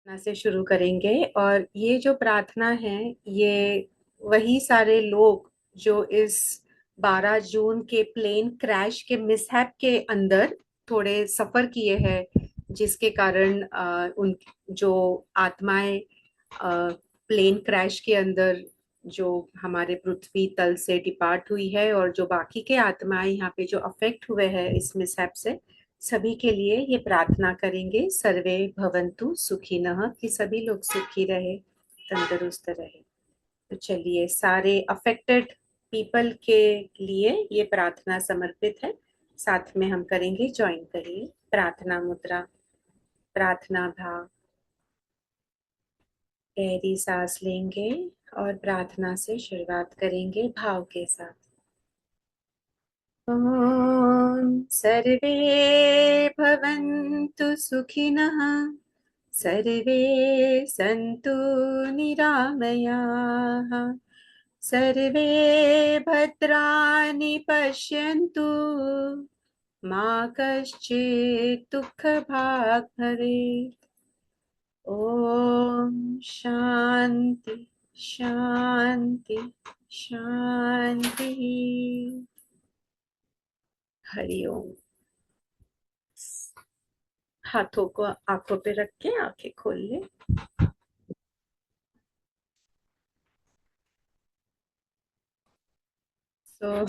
प्रार्थना से शुरू करेंगे। और ये जो प्रार्थना है, ये वही सारे लोग जो इस 12 जून के प्लेन क्रैश के मिसहैप के अंदर थोड़े सफर किए हैं, जिसके कारण उन जो आत्माएं प्लेन क्रैश के अंदर जो हमारे पृथ्वी तल से डिपार्ट हुई है, और जो बाकी के आत्माएं यहाँ पे जो अफेक्ट हुए हैं इस मिसहैप से, सभी के लिए ये प्रार्थना करेंगे। सर्वे भवन्तु सुखिनः, कि सभी लोग सुखी रहे, तंदुरुस्त रहे। तो चलिए, सारे अफेक्टेड पीपल के लिए ये प्रार्थना समर्पित है। साथ में हम करेंगे, ज्वाइन करिए। प्रार्थना मुद्रा, प्रार्थना भाव। गहरी सांस लेंगे और प्रार्थना से शुरुआत करेंगे भाव के साथ। ॐ सर्वे भवन्तु सुखिनः, सर्वे सन्तु निरामयाः, सर्वे भद्राणि पश्यन्तु, मा कश्चित् दुःखभाग् भवेत्। ॐ शान्ति शान्ति शान्तिः। हरि ओम। हाथों को आंखों पे रख के आंखें खोल ले। तो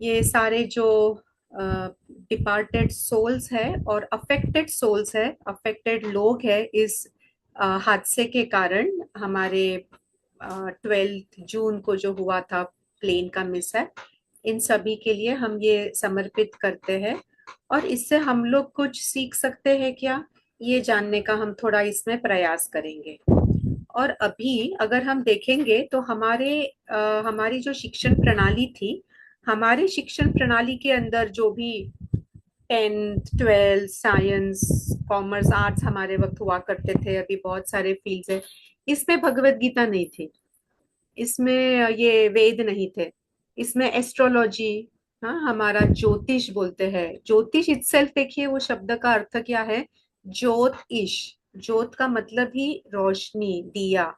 ये सारे जो डिपार्टेड सोल्स है और अफेक्टेड सोल्स है, अफेक्टेड लोग है इस हादसे के कारण, हमारे 12 जून को जो हुआ था प्लेन का मिस है, इन सभी के लिए हम ये समर्पित करते हैं। और इससे हम लोग कुछ सीख सकते हैं क्या, ये जानने का हम थोड़ा इसमें प्रयास करेंगे। और अभी अगर हम देखेंगे तो हमारी जो शिक्षण प्रणाली थी, हमारे शिक्षण प्रणाली के अंदर जो भी 10th 12th science, commerce, arts हमारे वक्त हुआ करते थे, अभी बहुत सारे फील्ड्स है, इसमें भगवत गीता नहीं थी, इसमें ये वेद नहीं थे, इसमें एस्ट्रोलॉजी, हाँ, हमारा ज्योतिष बोलते हैं। ज्योतिष इटसेल्फ, देखिए वो शब्द का अर्थ क्या है, ज्योत ईश। ज्योत का मतलब ही रोशनी, दिया,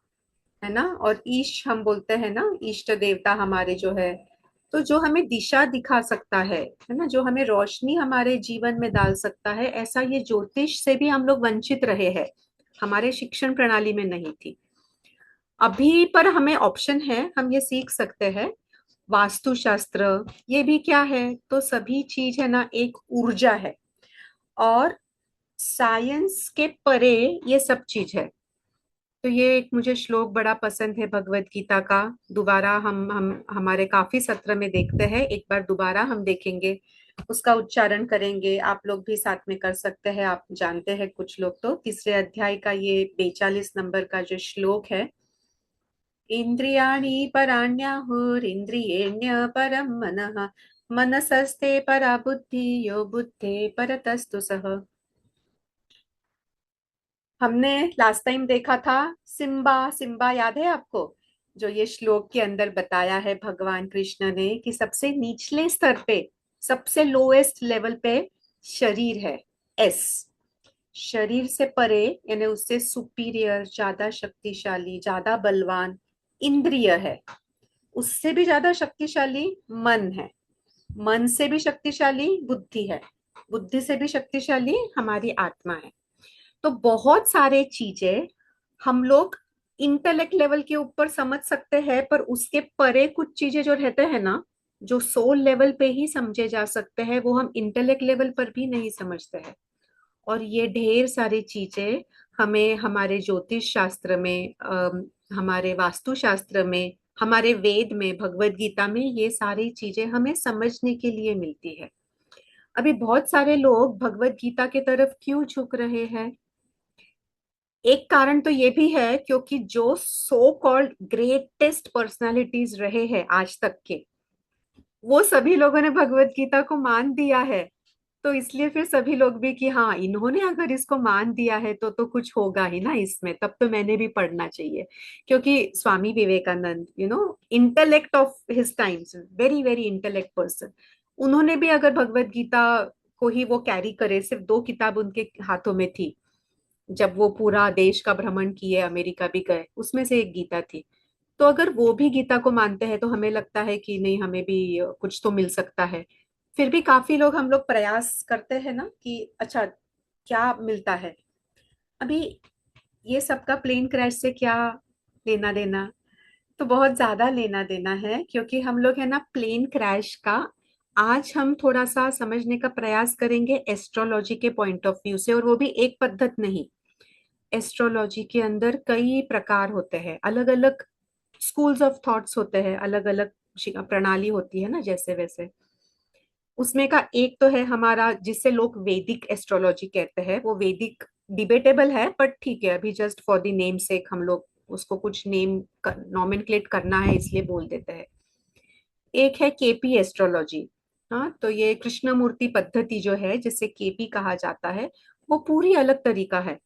है ना। और ईश हम बोलते हैं ना, इष्ट देवता हमारे जो है, तो जो हमें दिशा दिखा सकता है ना, जो हमें रोशनी हमारे जीवन में डाल सकता है, ऐसा ये ज्योतिष से भी हम लोग वंचित रहे हैं, हमारे शिक्षण प्रणाली में नहीं थी। अभी पर हमें ऑप्शन है, हम ये सीख सकते हैं। वास्तुशास्त्र, ये भी क्या है, तो सभी चीज है ना, एक ऊर्जा है। और साइंस के परे ये सब चीज है। तो ये एक मुझे श्लोक बड़ा पसंद है भगवत गीता का। दोबारा हम हमारे काफी सत्र में देखते हैं, एक बार दोबारा हम देखेंगे, उसका उच्चारण करेंगे। आप लोग भी साथ में कर सकते हैं, आप जानते हैं कुछ लोग तो। तीसरे अध्याय का ये 42 नंबर का जो श्लोक है, इंद्रियाणि पराण्याहुरिन्द्रियेण्य परम मनः, मनसस्ते परा बुद्धि, यो बुद्धे परतस्तु सः। हमने लास्ट टाइम देखा था सिम्बा, सिम्बा याद है आपको, जो ये श्लोक के अंदर बताया है भगवान कृष्ण ने, कि सबसे निचले स्तर पे, सबसे लोएस्ट लेवल पे शरीर है, एस। शरीर से परे, यानी उससे सुपीरियर, ज्यादा शक्तिशाली, ज्यादा बलवान इंद्रिय है। उससे भी ज्यादा शक्तिशाली मन है। मन से भी शक्तिशाली बुद्धि है। बुद्धि से भी शक्तिशाली हमारी आत्मा है। तो बहुत सारे चीजें हम लोग इंटेलेक्ट लेवल के ऊपर समझ सकते हैं, पर उसके परे कुछ चीजें जो रहते हैं ना, जो सोल लेवल पे ही समझे जा सकते हैं, वो हम इंटेलेक्ट लेवल पर भी नहीं समझते हैं। और ये ढेर सारी चीजें हमें हमारे ज्योतिष शास्त्र में, हमारे वास्तु शास्त्र में, हमारे वेद में, भगवत गीता में, ये सारी चीजें हमें समझने के लिए मिलती है। अभी बहुत सारे लोग भगवत गीता की तरफ क्यों झुक रहे हैं, एक कारण तो ये भी है, क्योंकि जो सो कॉल्ड ग्रेटेस्ट पर्सनालिटीज रहे हैं आज तक के, वो सभी लोगों ने भगवत गीता को मान दिया है। तो इसलिए फिर सभी लोग भी कि हाँ, इन्होंने अगर इसको मान दिया है तो कुछ होगा ही ना इसमें, तब तो मैंने भी पढ़ना चाहिए। क्योंकि Swami Vivekananda, intellect of his times, very very intellect person, उन्होंने भी अगर भगवत गीता को ही वो कैरी करे, सिर्फ 2 किताब उनके हाथों में थी, जब वो पूरा देश का भ्रमण किए, अमेरिका भी गए, उसमें से एक गीता थी। तो अगर वो भी गीता को मानते हैं तो हमें लगता है कि नहीं, हमें भी कुछ तो मिल सकता है। फिर भी काफी लोग, हम लोग प्रयास करते हैं ना कि अच्छा क्या मिलता है। अभी ये सबका प्लेन क्रैश से क्या लेना देना? तो बहुत ज्यादा लेना देना है, क्योंकि हम लोग है ना प्लेन क्रैश का आज हम थोड़ा सा समझने का प्रयास करेंगे एस्ट्रोलॉजी के पॉइंट ऑफ व्यू से, और वो भी एक पद्धत नहीं। एस्ट्रोलॉजी के अंदर कई प्रकार होते हैं, अलग अलग स्कूल्स ऑफ थॉट्स होते हैं, अलग अलग प्रणाली होती है ना, जैसे वैसे। उसमें का एक तो है हमारा, जिससे लोग वैदिक एस्ट्रोलॉजी कहते हैं। वो वैदिक डिबेटेबल है, बट ठीक है, अभी जस्ट फॉर द नेम सेक हम लोग उसको कुछ नेम नॉमेनक्लेट करना है इसलिए बोल देते हैं। एक है केपी एस्ट्रोलॉजी। हाँ, तो ये कृष्णमूर्ति पद्धति जो है, जिसे केपी कहा जाता है, वो पूरी अलग तरीका है।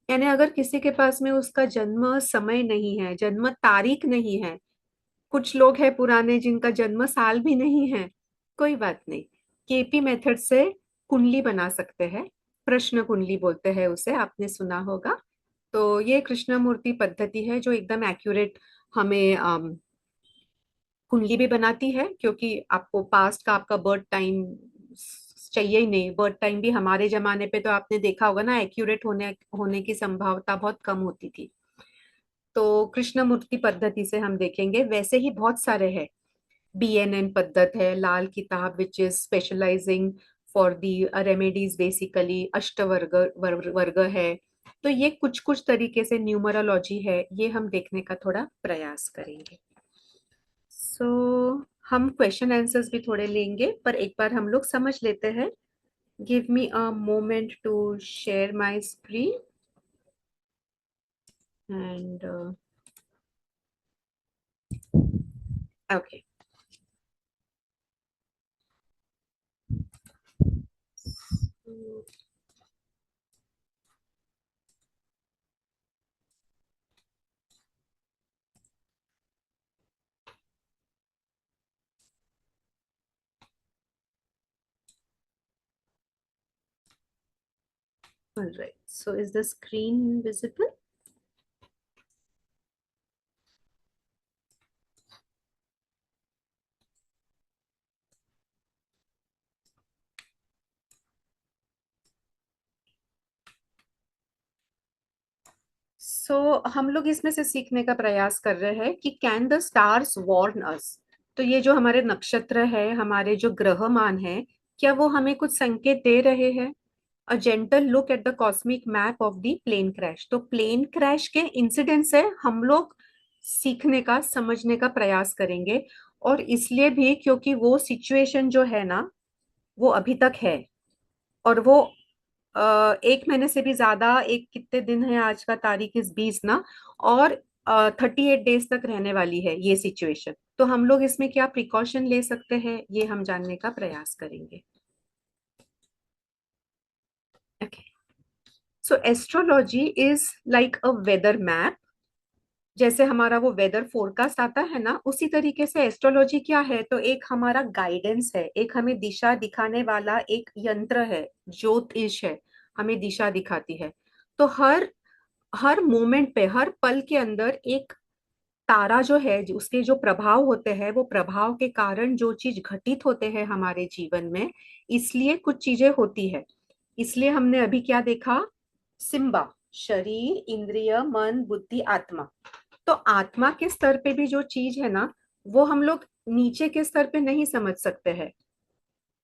यानी अगर किसी के पास में उसका जन्म समय नहीं है, जन्म तारीख नहीं है, कुछ लोग हैं पुराने जिनका जन्म साल भी नहीं है, कोई बात नहीं, केपी मेथड से कुंडली बना सकते हैं। प्रश्न कुंडली बोलते हैं उसे, आपने सुना होगा। तो ये कृष्णमूर्ति पद्धति है जो एकदम एक्यूरेट हमें कुंडली भी बनाती है, क्योंकि आपको पास्ट का आपका बर्थ टाइम चाहिए ही नहीं। बर्थ टाइम भी हमारे जमाने पे तो आपने देखा होगा ना, एक्यूरेट होने होने की संभावना बहुत कम होती थी। तो कृष्णमूर्ति पद्धति से हम देखेंगे, वैसे ही बहुत सारे हैं। बीएनएन पद्धत है, Lal Kitab which is specialising for the remedies basically, अष्टवर्ग वर्ग है। तो ये कुछ कुछ तरीके से न्यूमरोलॉजी है, ये हम देखने का थोड़ा प्रयास करेंगे। सो हम क्वेश्चन आंसर्स भी थोड़े लेंगे, पर एक बार हम लोग समझ लेते हैं। Give me a moment to share my screen and okay. All right, so is the screen visible? हम लोग इसमें से सीखने का प्रयास कर रहे हैं कि कैन द स्टार्स वार्न अस। तो ये जो हमारे नक्षत्र है, हमारे जो ग्रहमान है, क्या वो हमें कुछ संकेत दे रहे हैं? A gentle look at the cosmic map of the plane crash. तो प्लेन क्रैश के इंसिडेंट से हम लोग सीखने का, समझने का प्रयास करेंगे। और इसलिए भी क्योंकि वो सिचुएशन जो है ना, वो अभी तक है। और वो एक महीने से भी ज्यादा, एक कितने दिन है, आज का तारीख इस 20 ना, और 38 डेज तक रहने वाली है ये सिचुएशन। तो हम लोग इसमें क्या प्रिकॉशन ले सकते हैं, ये हम जानने का प्रयास करेंगे। Okay, so astrology is like a weather map. जैसे हमारा वो वेदर फोरकास्ट आता है ना, उसी तरीके से एस्ट्रोलॉजी क्या है, तो एक हमारा गाइडेंस है, एक हमें दिशा दिखाने वाला एक यंत्र है, ज्योतिष है, हमें दिशा दिखाती है। तो हर हर मोमेंट पे, हर पल के अंदर एक तारा जो है, उसके जो प्रभाव होते हैं, वो प्रभाव के कारण जो चीज घटित होते हैं हमारे जीवन में, इसलिए कुछ चीजें होती है। इसलिए हमने अभी क्या देखा, सिम्बा, शरीर, इंद्रिय, मन, बुद्धि, आत्मा। तो आत्मा के स्तर पे भी जो चीज है ना, वो हम लोग नीचे के स्तर पे नहीं समझ सकते हैं।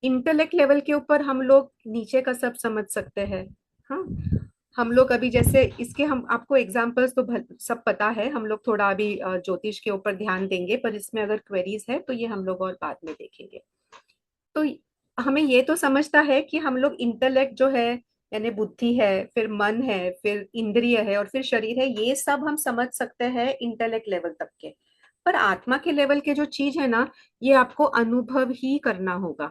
इंटेलेक्ट लेवल के ऊपर हम लोग नीचे का सब समझ सकते हैं। हाँ, हम लोग अभी जैसे इसके, हम आपको एग्जांपल्स तो सब पता है, हम लोग थोड़ा अभी ज्योतिष के ऊपर ध्यान देंगे, पर इसमें अगर क्वेरीज है तो ये हम लोग और बाद में देखेंगे। तो हमें ये तो समझता है कि हम लोग इंटेलेक्ट जो है, यानी बुद्धि है, फिर मन है, फिर इंद्रिय है, और फिर शरीर है, ये सब हम समझ सकते हैं इंटेलेक्ट लेवल तक के। पर आत्मा के लेवल के जो चीज है ना, ये आपको अनुभव ही करना होगा।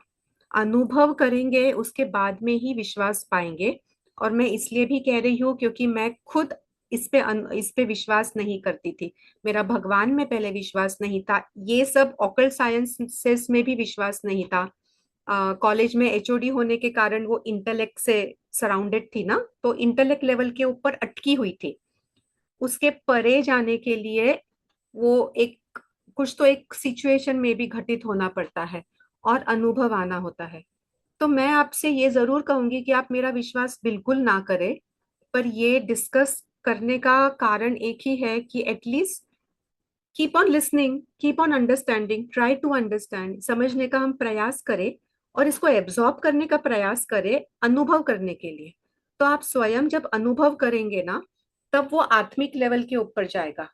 अनुभव करेंगे, उसके बाद में ही विश्वास पाएंगे। और मैं इसलिए भी कह रही हूँ क्योंकि मैं खुद इस पे विश्वास नहीं करती थी। मेरा भगवान में पहले विश्वास नहीं था, ये सब ऑकल्ट साइंसेस में भी विश्वास नहीं था। कॉलेज में एचओडी होने के कारण वो इंटेलेक्ट से सराउंडेड थी ना, तो इंटेलेक्ट लेवल के ऊपर अटकी हुई थी। उसके परे जाने के लिए वो एक कुछ तो एक सिचुएशन में भी घटित होना पड़ता है और अनुभव आना होता है। तो मैं आपसे ये जरूर कहूंगी कि आप मेरा विश्वास बिल्कुल ना करें, पर ये डिस्कस करने का कारण एक ही है कि at least keep on listening, keep on understanding, try to understand, समझने का हम प्रयास करें और इसको एब्जॉर्ब करने का प्रयास करें अनुभव करने के लिए। तो आप स्वयं जब अनुभव करेंगे ना, तब वो आत्मिक लेवल के ऊपर जाएगा,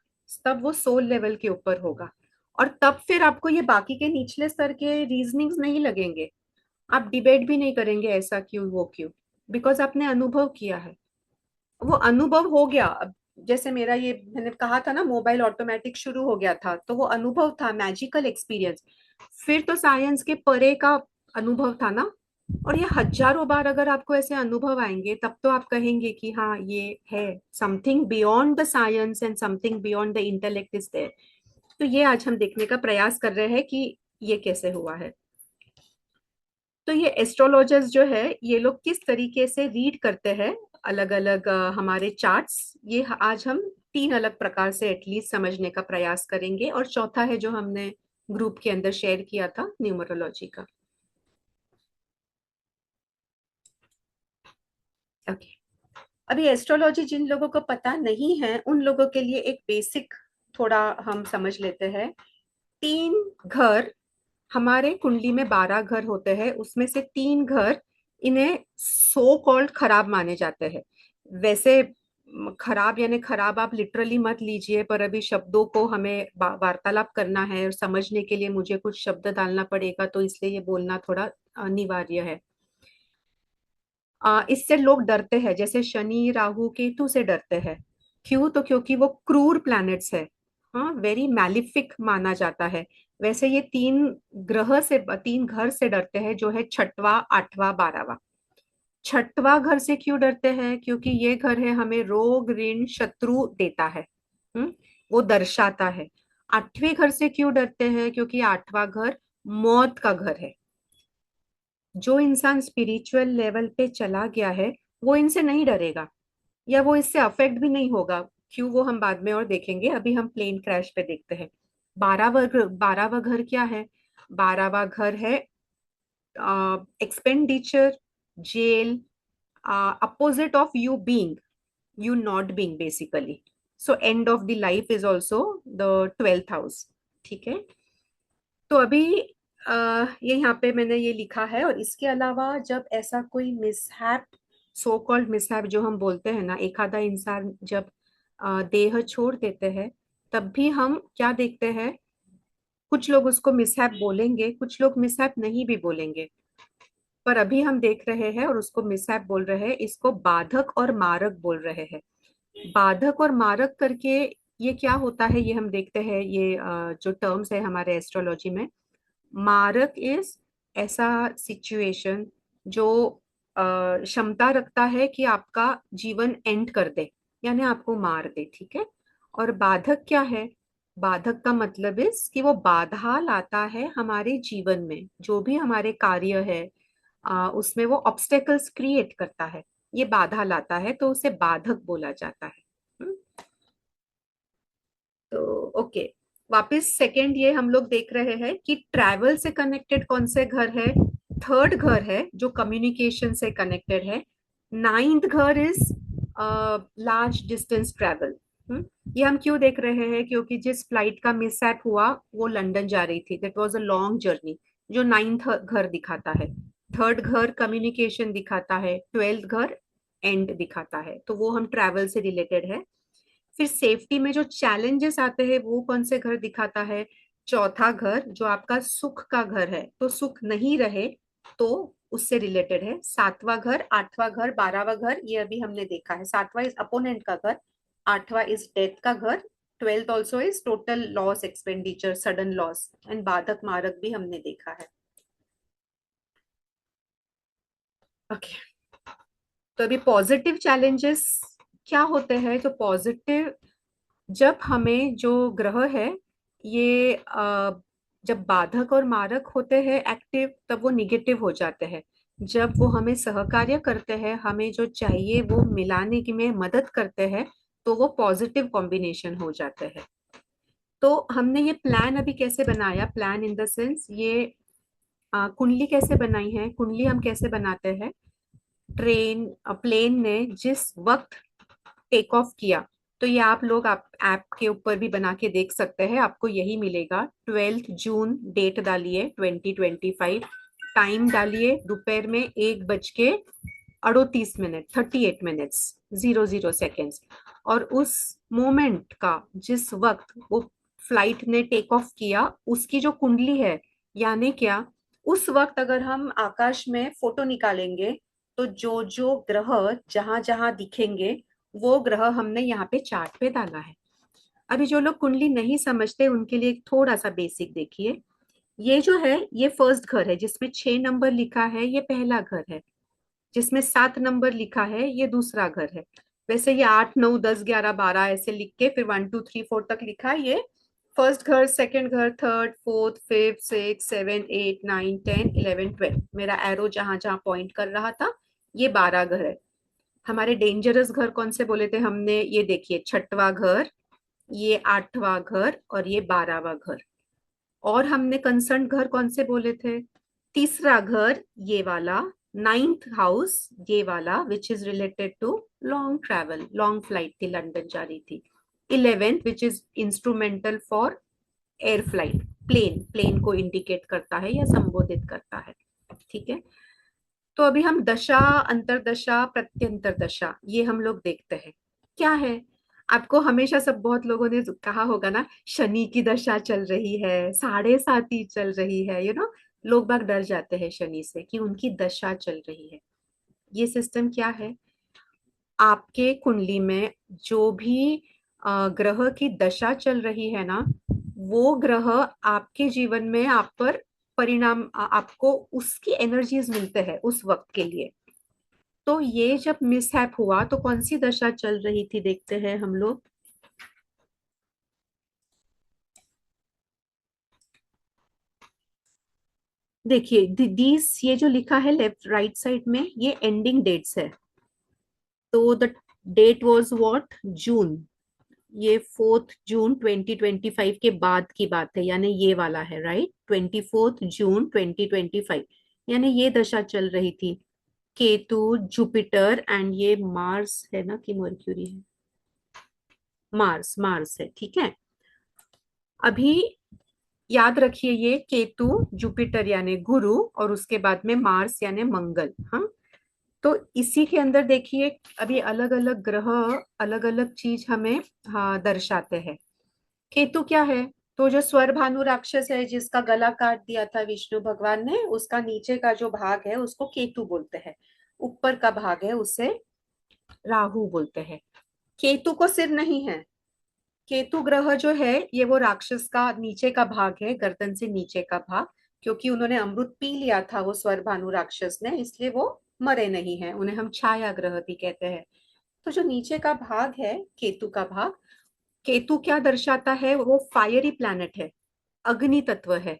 तब वो सोल लेवल के ऊपर होगा, और तब फिर आपको ये बाकी के निचले स्तर के रीजनिंग्स नहीं लगेंगे। आप डिबेट भी नहीं करेंगे ऐसा क्यों वो क्यों, बिकॉज आपने अनुभव किया है, वो अनुभव हो गया। अब जैसे मेरा ये मैंने कहा था ना, मोबाइल ऑटोमेटिक शुरू हो गया था, तो वो अनुभव था, मैजिकल एक्सपीरियंस। फिर तो साइंस के परे का अनुभव था ना। और ये हजारों बार अगर आपको ऐसे अनुभव आएंगे, तब तो आप कहेंगे कि हाँ ये है, something beyond the science and something beyond the intellect is there. तो ये आज हम देखने का प्रयास कर रहे हैं कि ये कैसे हुआ है। तो ये एस्ट्रोलॉजर्स जो है, ये लोग किस तरीके से रीड करते हैं अलग अलग हमारे चार्ट्स, ये आज हम तीन अलग प्रकार से एटलीस्ट समझने का प्रयास करेंगे, और चौथा है जो हमने ग्रुप के अंदर शेयर किया था, न्यूमरोलॉजी का। ओके। अभी एस्ट्रोलॉजी जिन लोगों को पता नहीं है, उन लोगों के लिए एक बेसिक थोड़ा हम समझ लेते हैं। तीन घर, हमारे कुंडली में 12 घर होते हैं, उसमें से तीन घर इन्हें सो कॉल्ड खराब माने जाते हैं। वैसे खराब यानी खराब आप लिटरली मत लीजिए, पर अभी शब्दों को हमें वार्तालाप करना है और समझने के लिए मुझे कुछ शब्द डालना पड़ेगा, तो इसलिए ये बोलना थोड़ा अनिवार्य है। इससे लोग डरते हैं, जैसे शनि राहु केतु से डरते हैं। क्यों? तो क्योंकि वो क्रूर प्लैनेट्स है। हाँ, वेरी मैलिफिक माना जाता है। वैसे ये तीन ग्रह से, तीन घर से डरते हैं, जो है छठवां, आठवां, 12वां। छठवां घर से क्यों डरते हैं? क्योंकि ये घर है हमें रोग ऋण शत्रु देता है। हम्म, वो दर्शाता है। आठवें घर से क्यों डरते हैं? क्योंकि आठवां घर मौत का घर है। जो इंसान स्पिरिचुअल लेवल पे चला गया है, वो इनसे नहीं डरेगा, या वो इससे अफेक्ट भी नहीं होगा। क्यों, वो हम बाद में और देखेंगे, अभी हम प्लेन क्रैश पे देखते हैं। 12वां घर क्या है? 12वां घर है expenditure, jail, opposite of you being, you not being basically. So end of the life is also the 12th house। ठीक है। तो अभी ये यहाँ पे मैंने ये लिखा है, और इसके अलावा जब ऐसा कोई मिसहैप, सो कॉल्ड मिसहैप जो हम बोलते हैं ना, एक आधा इंसान जब देह छोड़ देते हैं, तब भी हम क्या देखते हैं, कुछ लोग उसको मिसहैप बोलेंगे, कुछ लोग मिसहैप नहीं भी बोलेंगे। पर अभी हम देख रहे हैं और उसको मिसहैप बोल रहे हैं, इसको बाधक और मारक बोल रहे हैं। बाधक और मारक करके ये क्या होता है, ये हम देखते हैं। ये जो टर्म्स है हमारे एस्ट्रोलॉजी में, मारक इज ऐसा सिचुएशन जो क्षमता रखता है कि आपका जीवन एंड कर दे, यानी आपको मार दे। ठीक है। और बाधक क्या है? बाधक का मतलब इस कि वो बाधा लाता है हमारे जीवन में, जो भी हमारे कार्य है उसमें वो ऑब्स्टेकल्स क्रिएट करता है, ये बाधा लाता है, तो उसे बाधक बोला जाता है। हम्म, तो ओके, वापस सेकंड ये हम लोग देख रहे हैं कि ट्रैवल से कनेक्टेड कौन से घर है। थर्ड घर है जो कम्युनिकेशन से कनेक्टेड है। नाइन्थ घर इज लार्ज डिस्टेंस ट्रैवल। ये हम क्यों देख रहे हैं? क्योंकि जिस फ्लाइट का मिसहैप हुआ वो लंदन जा रही थी, that was a long journey, जो नाइन्थ घर दिखाता है। थर्ड घर कम्युनिकेशन दिखाता है, ट्वेल्थ घर एंड दिखाता है, तो वो हम ट्रैवल से रिलेटेड है। फिर सेफ्टी में जो चैलेंजेस आते हैं, वो कौन से घर दिखाता है? चौथा घर जो आपका सुख का घर है, तो सुख नहीं रहे तो उससे रिलेटेड है। सातवां घर, आठवां घर, 12वां घर, ये अभी हमने देखा है। सातवां इज अपोनेंट का घर, आठवां इज डेथ का घर, twelfth also is total loss, expenditure, sudden loss, and बाधक मारक भी हमने देखा है। ओके। तो अभी पॉजिटिव चैलेंजेस क्या होते हैं? तो पॉजिटिव, जब हमें जो ग्रह है ये जब बाधक और मारक होते हैं एक्टिव, तब वो निगेटिव हो जाते हैं। जब वो हमें सहकार्य करते हैं, हमें जो चाहिए वो मिलाने की में मदद करते हैं, तो वो पॉजिटिव कॉम्बिनेशन हो जाते हैं। तो हमने ये प्लान अभी कैसे बनाया, प्लान इन द सेंस ये कुंडली कैसे बनाई है। कुंडली हम कैसे बनाते हैं, प्लेन ने जिस वक्त टेक ऑफ किया, तो ये आप लोग आप ऐप के ऊपर भी बना के देख सकते हैं, आपको यही मिलेगा। 12 जून डेट डालिए 2025, टाइम डालिए दोपहर में 1:38, 38 मिनट्स 00 सेकेंड्स। और उस मोमेंट का जिस वक्त वो फ्लाइट ने टेक ऑफ किया, उसकी जो कुंडली है, यानी क्या, उस वक्त अगर हम आकाश में फोटो निकालेंगे, तो जो जो ग्रह जहां जहां दिखेंगे, वो ग्रह हमने यहाँ पे चार्ट पे डाला है। अभी जो लोग कुंडली नहीं समझते उनके लिए थोड़ा सा बेसिक देखिए। ये जो है, ये फर्स्ट घर है जिसमें 6 नंबर लिखा है, ये पहला घर है। जिसमें 7 नंबर लिखा है, ये दूसरा घर है। वैसे ये 8 9 10 11 12 ऐसे लिख के फिर 1 2 3 4 तक लिखा है, ये फर्स्ट घर, सेकंड घर, थर्ड, फोर्थ, फिफ्थ, सिक्स, 7 8 9 10 11 12। मेरा एरो जहां जहां पॉइंट कर रहा था, ये 12 घर है। हमारे डेंजरस घर कौन से बोले थे हमने, ये देखिए, छठवां घर, ये 8वां घर और ये 12वां घर। और हमने कंसर्न घर कौन से बोले थे, तीसरा घर ये वाला, नाइन्थ हाउस ये वाला, which is related to long travel, long flight थी, लंदन जा रही थी। 11th which is instrumental for air flight, plane, plane को इंडिकेट करता है या संबोधित करता है। ठीक है, तो अभी हम दशा, अंतरदशा, प्रत्यंतर दशा, ये हम लोग देखते हैं क्या है। आपको हमेशा सब बहुत लोगों ने कहा होगा ना, शनि की दशा चल रही है, 7.5 चल रही है, लोग बाग डर जाते हैं शनि से कि उनकी दशा चल रही है। ये सिस्टम क्या है, आपके कुंडली में जो भी ग्रह की दशा चल रही है ना, वो ग्रह आपके जीवन में आप पर परिणाम, आपको उसकी एनर्जीज मिलते हैं उस वक्त के लिए। तो ये जब मिसहैप हुआ, तो कौन सी दशा चल रही थी, देखते हैं हम लोग। देखिए दीज, ये जो लिखा है लेफ्ट राइट साइड में, ये एंडिंग डेट्स है। तो द डेट वाज व्हाट, जून। ये 4 जून 2025 के बाद की बात है, यानी ये वाला है, राइट, 24 जून 2025, यानी ये दशा चल रही थी। केतु, जुपिटर एंड ये मार्स है ना, कि मर्क्यूरी है, मार्स, मार्स है, ठीक है। अभी याद रखिए, ये केतु, जुपिटर यानी गुरु, और उसके बाद में मार्स यानी मंगल। हाँ, तो इसी के अंदर देखिए, अभी अलग अलग ग्रह अलग अलग चीज हमें, हाँ, दर्शाते हैं। केतु क्या है, तो जो स्वर भानु राक्षस है जिसका गला काट दिया था विष्णु भगवान ने, उसका नीचे का जो भाग है उसको केतु बोलते हैं, ऊपर का भाग है उसे राहु बोलते हैं। केतु को सिर नहीं है। केतु ग्रह जो है, ये वो राक्षस का नीचे का भाग है, गर्दन से नीचे का भाग। क्योंकि उन्होंने अमृत पी लिया था वो स्वर भानु राक्षस ने, इसलिए वो मरे नहीं है, उन्हें हम छाया ग्रह भी कहते हैं। तो जो नीचे का भाग है, केतु का भाग, केतु क्या दर्शाता है, वो फायरी प्लैनेट है, अग्नि तत्व है।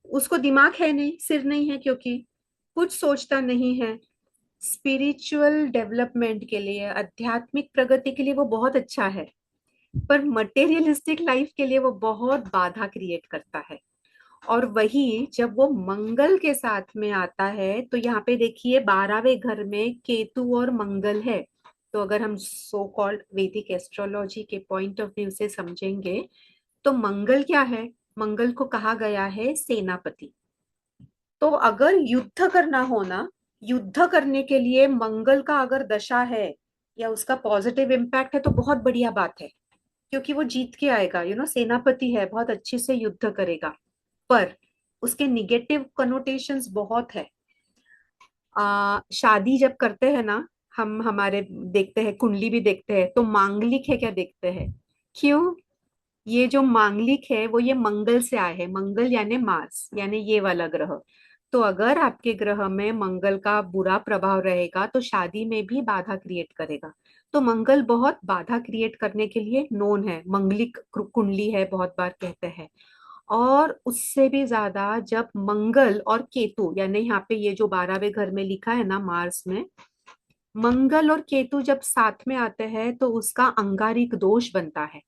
उसको दिमाग है नहीं, सिर नहीं है, क्योंकि कुछ सोचता नहीं है। स्पिरिचुअल डेवलपमेंट के लिए, आध्यात्मिक प्रगति के लिए वो बहुत अच्छा है, पर मटेरियलिस्टिक लाइफ के लिए वो बहुत बाधा क्रिएट करता है। और वही जब वो मंगल के साथ में आता है, तो यहाँ पे देखिए 12वें घर में केतु और मंगल है। तो अगर हम सो कॉल्ड वैदिक एस्ट्रोलॉजी के पॉइंट ऑफ व्यू से समझेंगे, तो मंगल क्या है, मंगल को कहा गया है सेनापति। तो अगर युद्ध करना हो ना, युद्ध करने के लिए मंगल का अगर दशा है या उसका पॉजिटिव इम्पैक्ट है, तो बहुत बढ़िया बात है, क्योंकि वो जीत के आएगा, सेनापति है, बहुत अच्छे से युद्ध करेगा। पर उसके निगेटिव कनोटेशंस बहुत है। शादी जब करते हैं ना, हम हमारे देखते हैं, कुंडली भी देखते हैं, तो मांगलिक है क्या देखते हैं, क्यों, ये जो मांगलिक है वो ये मंगल से आए हैं, मंगल यानी मार्स, यानी ये वाला ग्रह। तो अगर आपके ग्रह में मंगल का बुरा प्रभाव रहेगा, तो शादी में भी बाधा क्रिएट करेगा। तो मंगल बहुत बाधा क्रिएट करने के लिए नोन है, मंगलिक कुंडली है, बहुत बार कहते हैं। और उससे भी ज्यादा जब मंगल और केतु, यानी यहाँ पे ये जो 12वें घर में लिखा है ना मार्स में, मंगल और केतु जब साथ में आते हैं तो उसका अंगारिक दोष बनता है।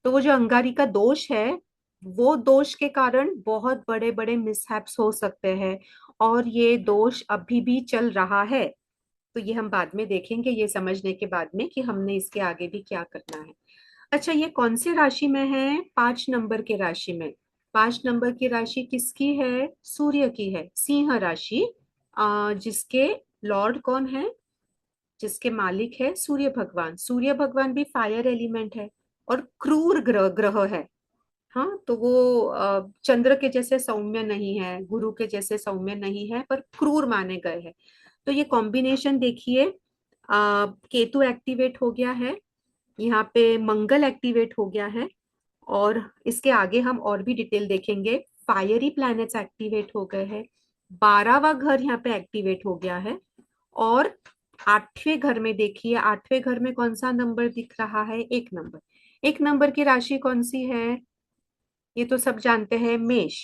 तो वो जो अंगारिका दोष है, वो दोष के कारण बहुत बड़े बड़े मिसहैप्स हो सकते हैं। और ये दोष अभी भी चल रहा है। तो ये हम बाद में देखेंगे, ये समझने के बाद में कि हमने इसके आगे भी क्या करना है। अच्छा, ये कौन से राशि में है? 5 नंबर के राशि में। 5 नंबर की राशि किसकी है? सूर्य की है, सिंह राशि। जिसके लॉर्ड कौन है? जिसके मालिक है सूर्य भगवान। सूर्य भगवान भी फायर एलिमेंट है और क्रूर ग्रह ग्रह है। हाँ, तो वो चंद्र के जैसे सौम्य नहीं है, गुरु के जैसे सौम्य नहीं है, पर क्रूर माने गए हैं। तो ये कॉम्बिनेशन देखिए, केतु एक्टिवेट हो गया है, यहाँ पे मंगल एक्टिवेट हो गया है, और इसके आगे हम और भी डिटेल देखेंगे। फायरी प्लैनेट्स एक्टिवेट हो गए हैं, 12वां घर यहाँ पे एक्टिवेट हो गया है। और 8वें घर में देखिए, 8वें घर में कौन सा नंबर दिख रहा है? 1 नंबर। 1 नंबर की राशि कौन सी है? ये तो सब जानते हैं, मेष।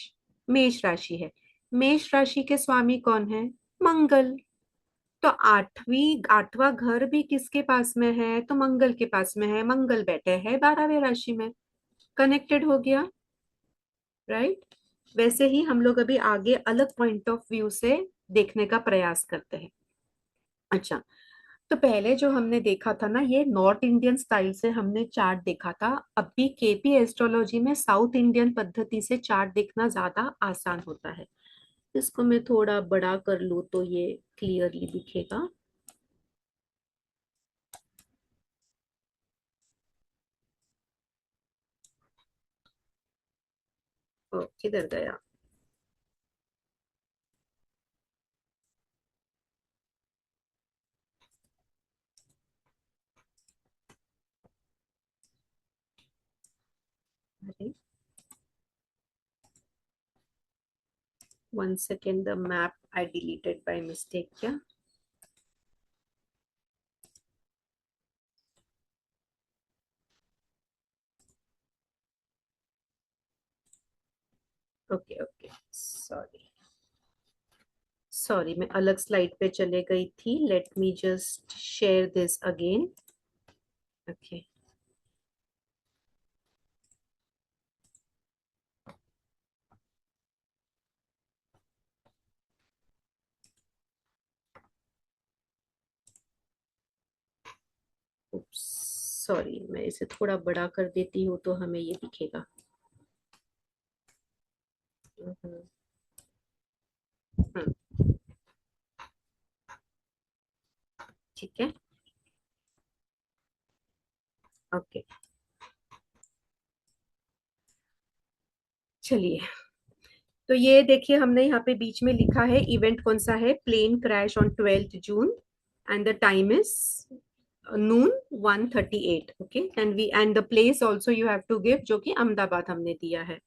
मेष राशि है। मेष राशि के स्वामी कौन है? मंगल। तो 8वां घर भी किसके पास में है? तो मंगल के पास में है। मंगल बैठे हैं 12वें राशि में। कनेक्टेड हो गया, राइट? वैसे ही हम लोग अभी आगे अलग पॉइंट ऑफ व्यू से देखने का प्रयास करते हैं। अच्छा, तो पहले जो हमने देखा था ना, ये नॉर्थ इंडियन स्टाइल से हमने चार्ट देखा था। अभी केपी एस्ट्रोलॉजी में साउथ इंडियन पद्धति से चार्ट देखना ज्यादा आसान होता है। इसको मैं थोड़ा बड़ा कर लूँ तो ये क्लियरली दिखेगा। किधर गया? अरे, 1 second, the map I deleted by mistake क्या? Okay okay, sorry. सॉरी, मैं अलग स्लाइड पे चले गई थी। Let me just share this again. Okay. Sorry, मैं इसे थोड़ा बड़ा कर देती हूँ तो हमें ये दिखेगा। हम्म, हम्म, ठीक है। ओके, चलिए। तो ये देखिए, हमने यहाँ पे बीच में लिखा है इवेंट कौन सा है। Plane crash on 12th June, and the time is noon 1:38। Okay, and we and the place also you have to give, जो कि अहमदाबाद हमने दिया है।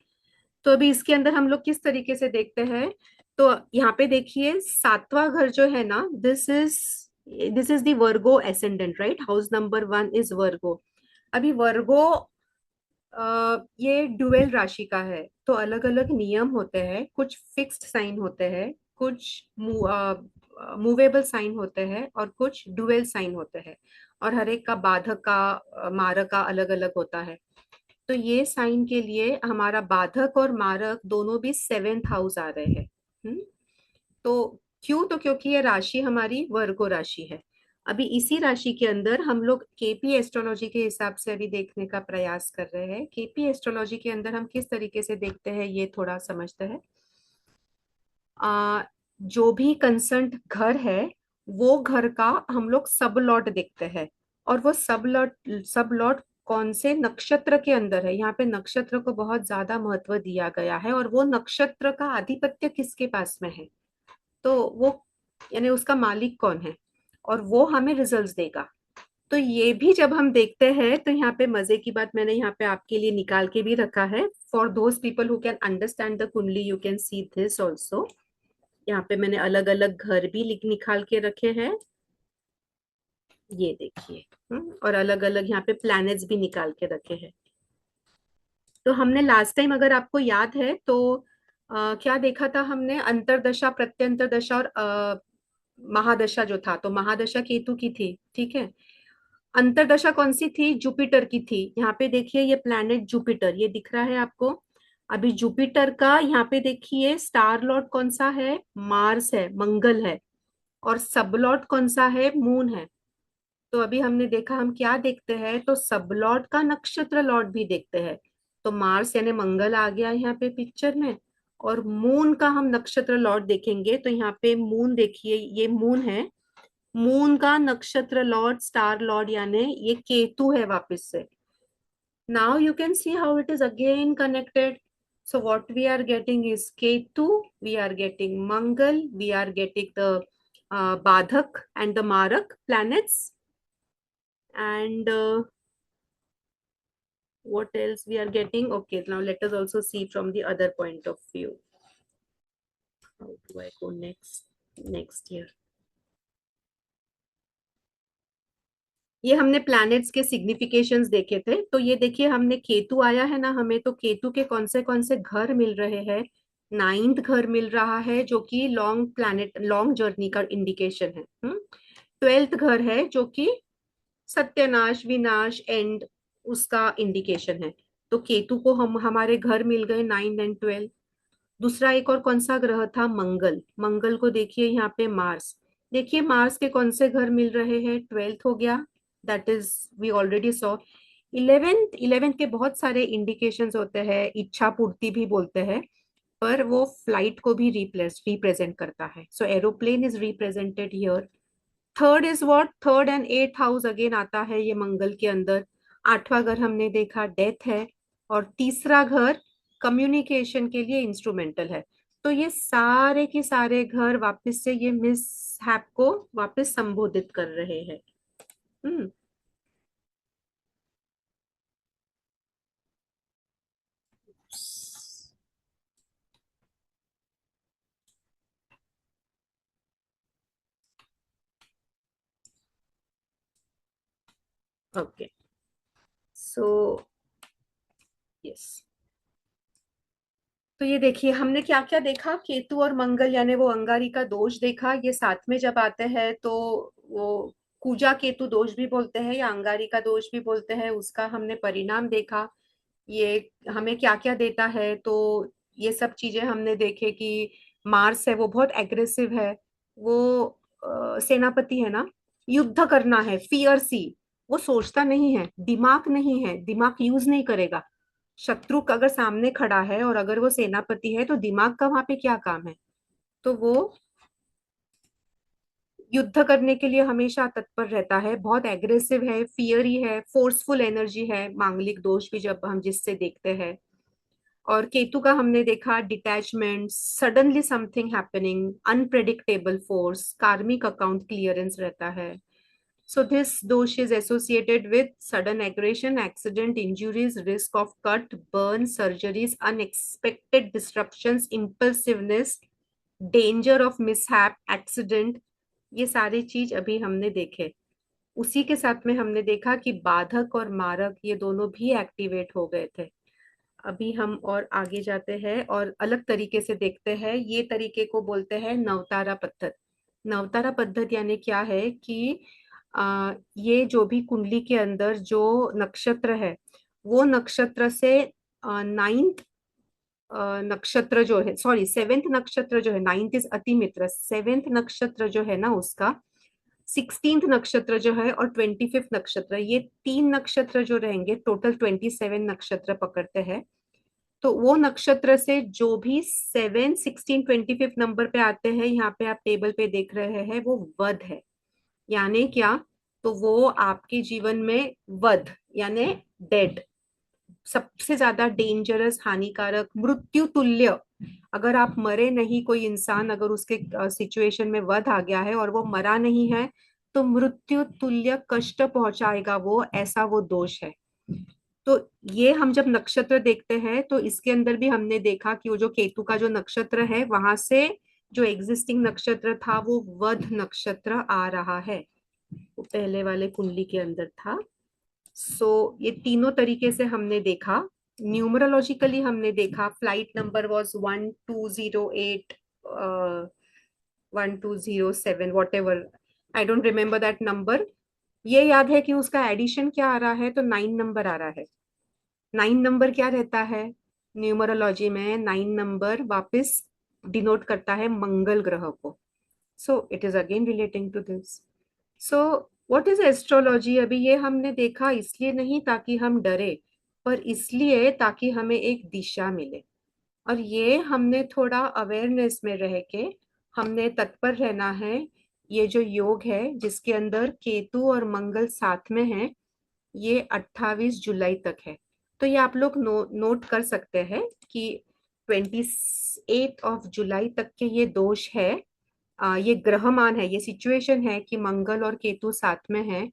तो अभी इसके अंदर हम लोग किस तरीके से देखते हैं? तो यहाँ पे देखिए, 7वां घर जो है ना, this is the Virgo ascendant, right? House number 1 is वर्गो। अभी वर्गो ये ड्यूअल राशि का है, तो अलग अलग नियम होते हैं। कुछ फिक्स्ड साइन होते हैं, कुछ मूवेबल साइन होते हैं, और कुछ डुअल साइन होते हैं। और हर एक का बाधक का मारक का अलग अलग होता है। तो ये साइन के लिए हमारा बाधक और मारक दोनों भी 7th हाउस आ रहे हैं। तो क्यों? तो क्योंकि ये राशि हमारी वर्गो राशि है। अभी इसी राशि के अंदर हम लोग केपी एस्ट्रोलॉजी के हिसाब से अभी देखने का प्रयास कर रहे हैं। केपी एस्ट्रोलॉजी के अंदर हम किस तरीके से देखते हैं, ये थोड़ा समझते हैं। जो भी कंसर्न्ड घर है, वो घर का हम लोग सब लॉट देखते हैं। और वो सब लॉट कौन से नक्षत्र के अंदर है? यहाँ पे नक्षत्र को बहुत ज्यादा महत्व दिया गया है, और वो नक्षत्र का आधिपत्य किसके पास में है, तो वो यानी उसका मालिक कौन है, और वो हमें रिजल्ट्स देगा। तो ये भी जब हम देखते हैं, तो यहाँ पे मजे की बात मैंने यहाँ पे आपके लिए निकाल के भी रखा है। For those people who can understand the kundli, you can see this also. यहाँ पे मैंने अलग अलग घर भी लिख निकाल के रखे हैं, ये देखिए। और अलग अलग यहाँ पे प्लैनेट्स भी निकाल के रखे हैं। तो हमने लास्ट टाइम, अगर आपको याद है तो क्या देखा था हमने, अंतरदशा, प्रत्यंतर दशा और महादशा जो था, तो महादशा केतु की थी, ठीक है। अंतरदशा कौन सी थी? जुपिटर की थी। यहाँ पे देखिए ये प्लैनेट जुपिटर, ये दिख रहा है आपको। अभी जुपिटर का यहाँ पे देखिए स्टार लॉर्ड कौन सा है? मार्स है, मंगल है। और सब लॉर्ड कौन सा है? मून है। तो अभी हमने देखा, हम क्या देखते हैं, तो सब लॉर्ड का नक्षत्र लॉर्ड भी देखते हैं। तो मार्स यानी मंगल आ गया यहाँ पे पिक्चर में। और मून का हम नक्षत्र लॉर्ड देखेंगे, तो यहाँ पे मून देखिए, ये मून है। मून का नक्षत्र लॉर्ड, स्टार लॉर्ड यानी ये केतु है वापस से। Now you can see how it is again connected. So what we are getting is Ketu, we are getting Mangal, we are getting the Badhak and the Marak planets, and what else we are getting? Okay, now let us also see from the other point of view. How do I go next here? ये हमने planets के significations देखे थे। तो ये देखिए, हमने केतु आया है ना हमें, तो केतु के कौन से घर मिल रहे हैं? नाइन्थ घर मिल रहा है, जो कि लॉन्ग प्लैनेट, लॉन्ग जर्नी का इंडिकेशन है। 12th घर है, जो कि सत्यानाश, विनाश, एंड, उसका इंडिकेशन है। तो केतु को हम, हमारे घर मिल गए 9 एंड 12। दूसरा एक और कौन सा ग्रह था? मंगल। मंगल को देखिए यहाँ पे मार्स। देखिए मार्स के कौन से घर मिल रहे हैं? 12th हो गया, that is we already saw. 11th के बहुत सारे इंडिकेशंस होते हैं, इच्छा पूर्ति भी बोलते हैं, पर वो फ्लाइट को भी रिप्रेजेंट करता है। So aeroplane is represented here. Third is what? Third and eight house again आता है ये मंगल के अंदर। आठवां घर हमने देखा डेथ है। और तीसरा घर कम्युनिकेशन के लिए इंस्ट्रूमेंटल है। तो ये सारे के सारे घर वापस से ये मिस हैप को वापस संबोधित कर रहे हैं। हम्म। Okay, so yes. तो ये देखिए हमने क्या क्या देखा, केतु और मंगल यानी वो अंगारिका दोष देखा। ये साथ में जब आते हैं तो वो कुजा केतु दोष भी बोलते हैं या अंगारिका दोष भी बोलते हैं, उसका हमने परिणाम देखा। ये हमें क्या क्या देता है, तो ये सब चीजें हमने देखे कि मार्स है वो बहुत एग्रेसिव है। वो सेनापति है ना, युद्ध करना है, फियरसी। वो सोचता नहीं है, दिमाग नहीं है, दिमाग यूज नहीं करेगा। शत्रु अगर सामने खड़ा है और अगर वो सेनापति है, तो दिमाग का वहां पे क्या काम है? तो वो युद्ध करने के लिए हमेशा तत्पर रहता है, बहुत एग्रेसिव है, फियरी है, फोर्सफुल एनर्जी है। मांगलिक दोष भी जब हम जिससे देखते हैं। और केतु का हमने देखा detachment, suddenly something happening, unpredictable force, कार्मिक अकाउंट क्लियरेंस रहता है। So this dosh is associated with sudden aggression, accident, injuries, risk of cut, burn, surgeries, unexpected disruptions, impulsiveness, danger of mishap, accident। ये सारी चीज अभी हमने देखे। उसी के साथ में हमने देखा कि बाधक और मारक ये दोनों भी एक्टिवेट हो गए थे। अभी हम और आगे जाते हैं और अलग तरीके से देखते हैं। ये तरीके को बोलते हैं नवतारा पद्धत। नवतारा पद्धत यानी क्या है कि ये जो भी कुंडली के अंदर जो नक्षत्र है, वो नक्षत्र से 9th नक्षत्र जो है, सॉरी 7th नक्षत्र जो है, 9th इज अति मित्र, 7th नक्षत्र जो है ना उसका, 16th नक्षत्र जो है और 25th नक्षत्र, ये 3 नक्षत्र जो रहेंगे, टोटल 27 नक्षत्र पकड़ते हैं। तो वो नक्षत्र से जो भी 7, 16, 25 नंबर पे आते हैं, यहाँ पे आप टेबल पे देख रहे हैं, वो वध है। यानी क्या? तो वो आपके जीवन में वध यानी डेड, सबसे ज्यादा डेंजरस, हानिकारक, मृत्यु तुल्य। अगर आप मरे नहीं, कोई इंसान अगर उसके सिचुएशन में वध आ गया है और वो मरा नहीं है, तो मृत्यु तुल्य कष्ट पहुंचाएगा वो, ऐसा वो दोष है। तो ये हम जब नक्षत्र देखते हैं, तो इसके अंदर भी हमने देखा कि वो जो केतु का जो नक्षत्र है, वहां से जो एग्जिस्टिंग नक्षत्र था वो वध नक्षत्र आ रहा है, वो पहले वाले कुंडली के अंदर था। सो ये तीनों तरीके से हमने देखा न्यूमरोलॉजिकली हमने देखा flight number was 1208, 1207, what ever, I don't remember that number. ये याद है कि उसका एडिशन क्या आ रहा है, तो 9 नंबर आ रहा है। 9 नंबर क्या रहता है न्यूमरोलॉजी में? 9 नंबर वापस डिनोट करता है मंगल ग्रह को। So it is again relating to this. So what is astrology? अभी ये हमने देखा इसलिए नहीं ताकि हम डरे, पर इसलिए ताकि हमें एक दिशा मिले। और ये हमने थोड़ा अवेयरनेस में रह के हमने तत्पर रहना है। ये जो योग है जिसके अंदर केतु और मंगल साथ में है, ये 28 जुलाई तक है। तो ये आप लोग नोट कर सकते हैं कि 28 जुलाई तक के ये दोष है। ये ग्रहमान है, ये सिचुएशन है कि मंगल और केतु साथ में है।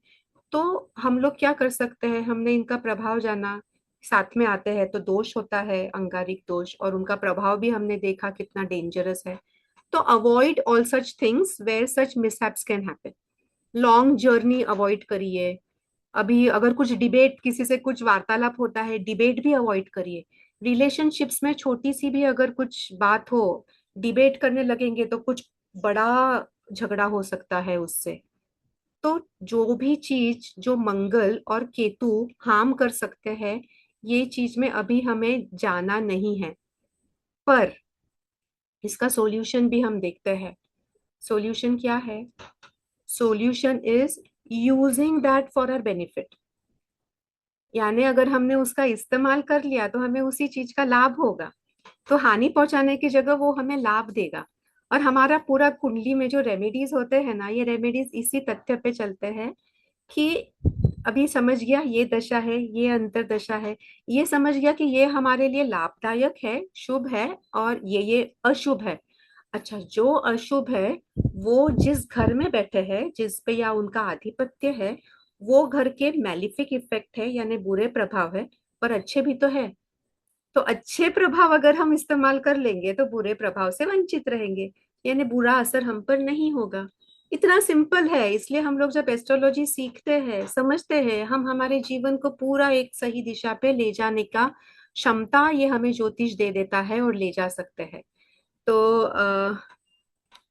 तो हम लोग क्या कर सकते हैं? हमने इनका प्रभाव जाना, साथ में आते हैं तो दोष होता है, अंगारिक दोष, और उनका प्रभाव भी हमने देखा कितना डेंजरस है। तो avoid all such things where such mishaps can happen. Long journey avoid करिए। अभी अगर कुछ डिबेट, किसी से कुछ वार्तालाप होता है, डिबेट भी अवॉइड करिए। रिलेशनशिप्स में छोटी सी भी अगर कुछ बात हो, डिबेट करने लगेंगे तो कुछ बड़ा झगड़ा हो सकता है उससे। तो जो भी चीज जो मंगल और केतु हार्म कर सकते हैं, ये चीज में अभी हमें जाना नहीं है। पर इसका सॉल्यूशन भी हम देखते हैं। सॉल्यूशन क्या है? Solution is using that for our benefit. यानी अगर हमने उसका इस्तेमाल कर लिया तो हमें उसी चीज का लाभ होगा। तो हानि पहुंचाने की जगह वो हमें लाभ देगा। और हमारा पूरा कुंडली में जो रेमेडीज होते हैं ना, ये रेमेडीज इसी तथ्य पे चलते हैं कि अभी समझ गया ये दशा है, ये अंतर दशा है, ये समझ गया कि ये हमारे लिए लाभदायक है, शुभ है, और ये अशुभ है। अच्छा, जो अशुभ है वो जिस घर में बैठे हैं, जिस पे या उनका आधिपत्य है, वो घर के मैलिफिक इफेक्ट है, यानी बुरे प्रभाव है। पर अच्छे भी तो है। तो अच्छे प्रभाव अगर हम इस्तेमाल कर लेंगे तो बुरे प्रभाव से वंचित रहेंगे, यानी बुरा असर हम पर नहीं होगा। इतना सिंपल है। इसलिए हम लोग जब एस्ट्रोलॉजी सीखते हैं, समझते हैं, हम हमारे जीवन को पूरा एक सही दिशा पे ले जाने का क्षमता ये हमें ज्योतिष दे देता है और ले जा सकते हैं। तो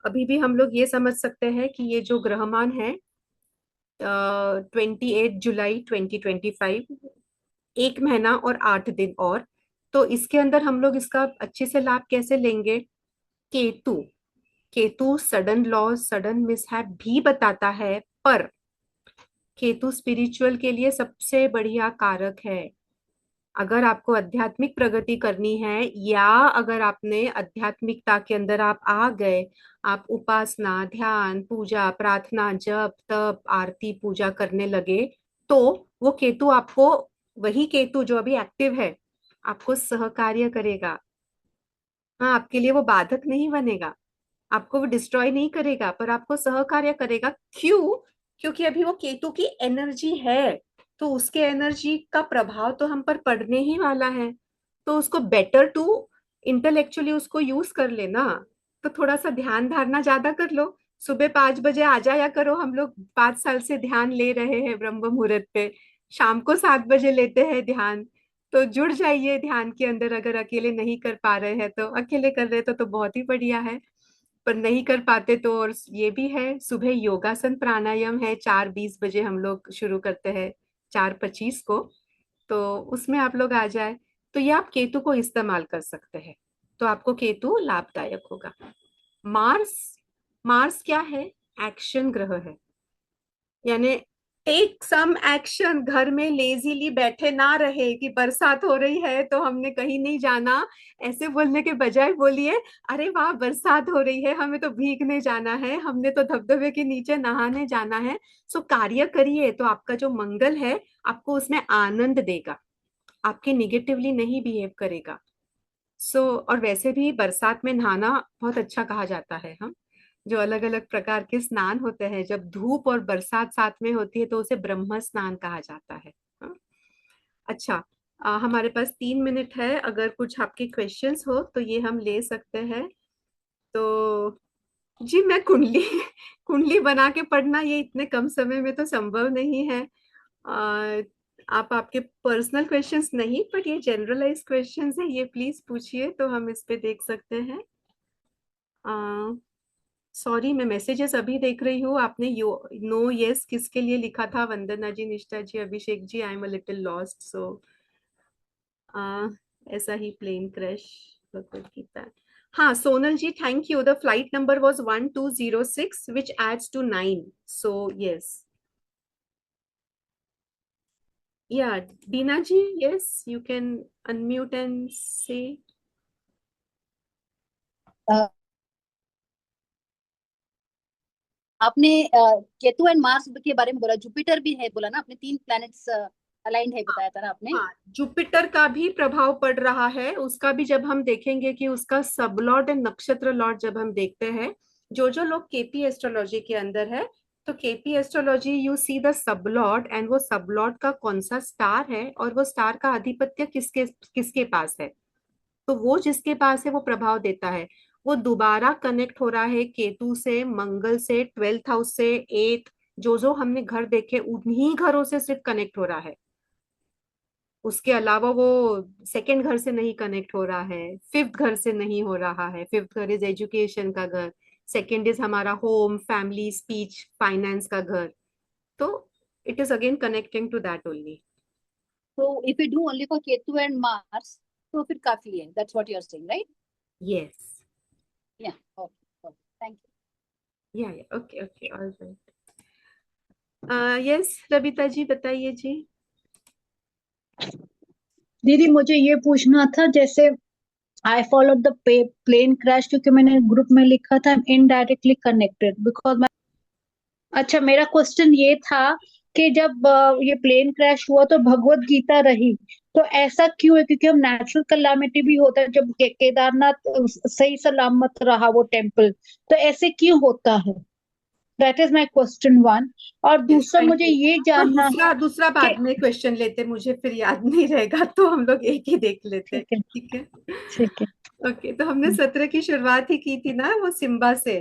अभी भी हम लोग ये समझ सकते हैं कि ये जो ग्रहमान है 28 जुलाई 2025, 1 महीना और 8 दिन और, तो इसके अंदर हम लोग इसका अच्छे से लाभ कैसे लेंगे? Ketu, Ketu sudden loss, sudden mishap भी बताता है, पर केतु स्पिरिचुअल के लिए सबसे बढ़िया कारक है। अगर आपको आध्यात्मिक प्रगति करनी है, या अगर आपने आध्यात्मिकता के अंदर आप आ गए, आप उपासना, ध्यान, पूजा, प्रार्थना, जप तप, आरती, पूजा करने लगे, तो वो केतु आपको, वही केतु जो अभी एक्टिव है, आपको सहकार्य करेगा। हाँ, आपके लिए वो बाधक नहीं बनेगा, आपको वो डिस्ट्रॉय नहीं करेगा, पर आपको सहकार्य करेगा। क्यों? क्योंकि अभी वो केतु की एनर्जी है, तो उसके एनर्जी का प्रभाव तो हम पर पड़ने ही वाला है। तो उसको बेटर टू इंटेलेक्चुअली उसको यूज कर लेना। तो थोड़ा सा ध्यान धारणा ज्यादा कर लो। सुबह 5 बजे आ जाया करो। हम लोग 5 साल से ध्यान ले रहे हैं ब्रह्म मुहूर्त पे। शाम को 7 बजे लेते हैं ध्यान। तो जुड़ जाइए ध्यान के अंदर। अगर अकेले नहीं कर पा रहे हैं तो, अकेले कर रहे तो बहुत ही बढ़िया है। पर नहीं कर पाते तो, और ये भी है, सुबह योगासन प्राणायाम है, 4:20 बजे हम लोग शुरू करते हैं, 4:25 को। तो उसमें आप लोग आ जाए, तो ये आप केतु को इस्तेमाल कर सकते हैं। तो आपको केतु लाभदायक होगा। मार्स, मार्स क्या है? एक्शन ग्रह है। यानी टेक सम एक्शन। घर में लेजीली बैठे ना रहे कि बरसात हो रही है तो हमने कहीं नहीं जाना, ऐसे बोलने के बजाय बोलिए, अरे वाह बरसात हो रही है, हमें तो भीगने जाना है, हमने तो धबधबे के नीचे नहाने जाना है। सो कार्य करिए, तो आपका जो मंगल है आपको उसमें आनंद देगा, आपके निगेटिवली नहीं बिहेव करेगा। और वैसे भी बरसात में नहाना बहुत अच्छा कहा जाता है। हम जो अलग अलग प्रकार के स्नान होते हैं, जब धूप और बरसात साथ में होती है तो उसे ब्रह्म स्नान कहा जाता है। हाँ? अच्छा, हमारे पास 3 मिनट है। अगर कुछ आपके क्वेश्चंस हो तो ये हम ले सकते हैं। तो जी, मैं कुंडली कुंडली बना के पढ़ना ये इतने कम समय में तो संभव नहीं है। आप आपके पर्सनल क्वेश्चंस नहीं, पर ये जनरलाइज क्वेश्चंस है, ये प्लीज पूछिए तो हम इस पे देख सकते हैं। सॉरी, मैं मैसेजेस अभी देख रही हूँ। आपने यो नो यस किसके लिए लिखा था? Vandana ji, Nishtha ji, Abhishek ji, I am a little lost. So ऐसा ही प्लेन क्रैश भगवत गीता। हाँ Sonal ji, thank you. The flight number was 1206 which adds to 9। So yes, yeah Dina ji, yes you can unmute and say. Uh, आपने केतु एंड मार्स के बारे में बोला, जुपिटर भी है बोला ना आपने, 3 प्लैनेट्स अलाइंड है बताया था ना आपने। हाँ, जुपिटर का भी प्रभाव पड़ रहा है, उसका भी जब हम देखेंगे कि उसका सब लॉर्ड एंड नक्षत्र लॉर्ड जब हम देखते हैं, जो जो लोग केपी एस्ट्रोलॉजी के अंदर है, तो KP astrology you see the sub Lord, and वो सब लॉर्ड का कौन सा स्टार है और वो स्टार का आधिपत्य किसके किसके पास है, तो वो जिसके पास है वो प्रभाव देता है। वो दोबारा कनेक्ट हो रहा है केतु से, मंगल से, 12th हाउस से, एट, जो जो हमने घर देखे उन्हीं घरों से सिर्फ कनेक्ट हो रहा है। उसके अलावा वो सेकंड घर से नहीं कनेक्ट हो रहा है, फिफ्थ घर से नहीं हो रहा है। फिफ्थ घर इज एजुकेशन का घर, सेकंड इज हमारा होम, फैमिली, स्पीच, फाइनेंस का घर। तो it is again connecting to that only. तो if you do only for Ketu and Mars तो फिर काफी है, that's what you are saying right. Yes, yeah okay, thank yeah okay okay, all right. Yes Rabita ji, बताइए जी। दीदी मुझे ये पूछना था, जैसे I follow the plane crash, क्योंकि मैंने ग्रुप में लिखा था इनडायरेक्टली कनेक्टेड बिकॉज मैं। अच्छा, मेरा क्वेश्चन ये था कि जब ये प्लेन क्रैश हुआ तो भगवत गीता रही, तो ऐसा क्यों है? क्योंकि हम नेचुरल कलामिटी भी होता है, जब केदारनाथ सही सलामत रहा वो टेम्पल, तो ऐसे क्यों होता है? That is my question one. और यस, दूसरा थैंक मुझे यू। ये तो जानना दूसरा है दूसरा कि। बाद में क्वेश्चन लेते, मुझे फिर याद नहीं रहेगा, तो हम लोग एक ही देख लेते हैं, ठीक है। ठीक है? ठीक है। ओके, तो हमने सत्र की शुरुआत ही की थी ना वो सिम्बा से,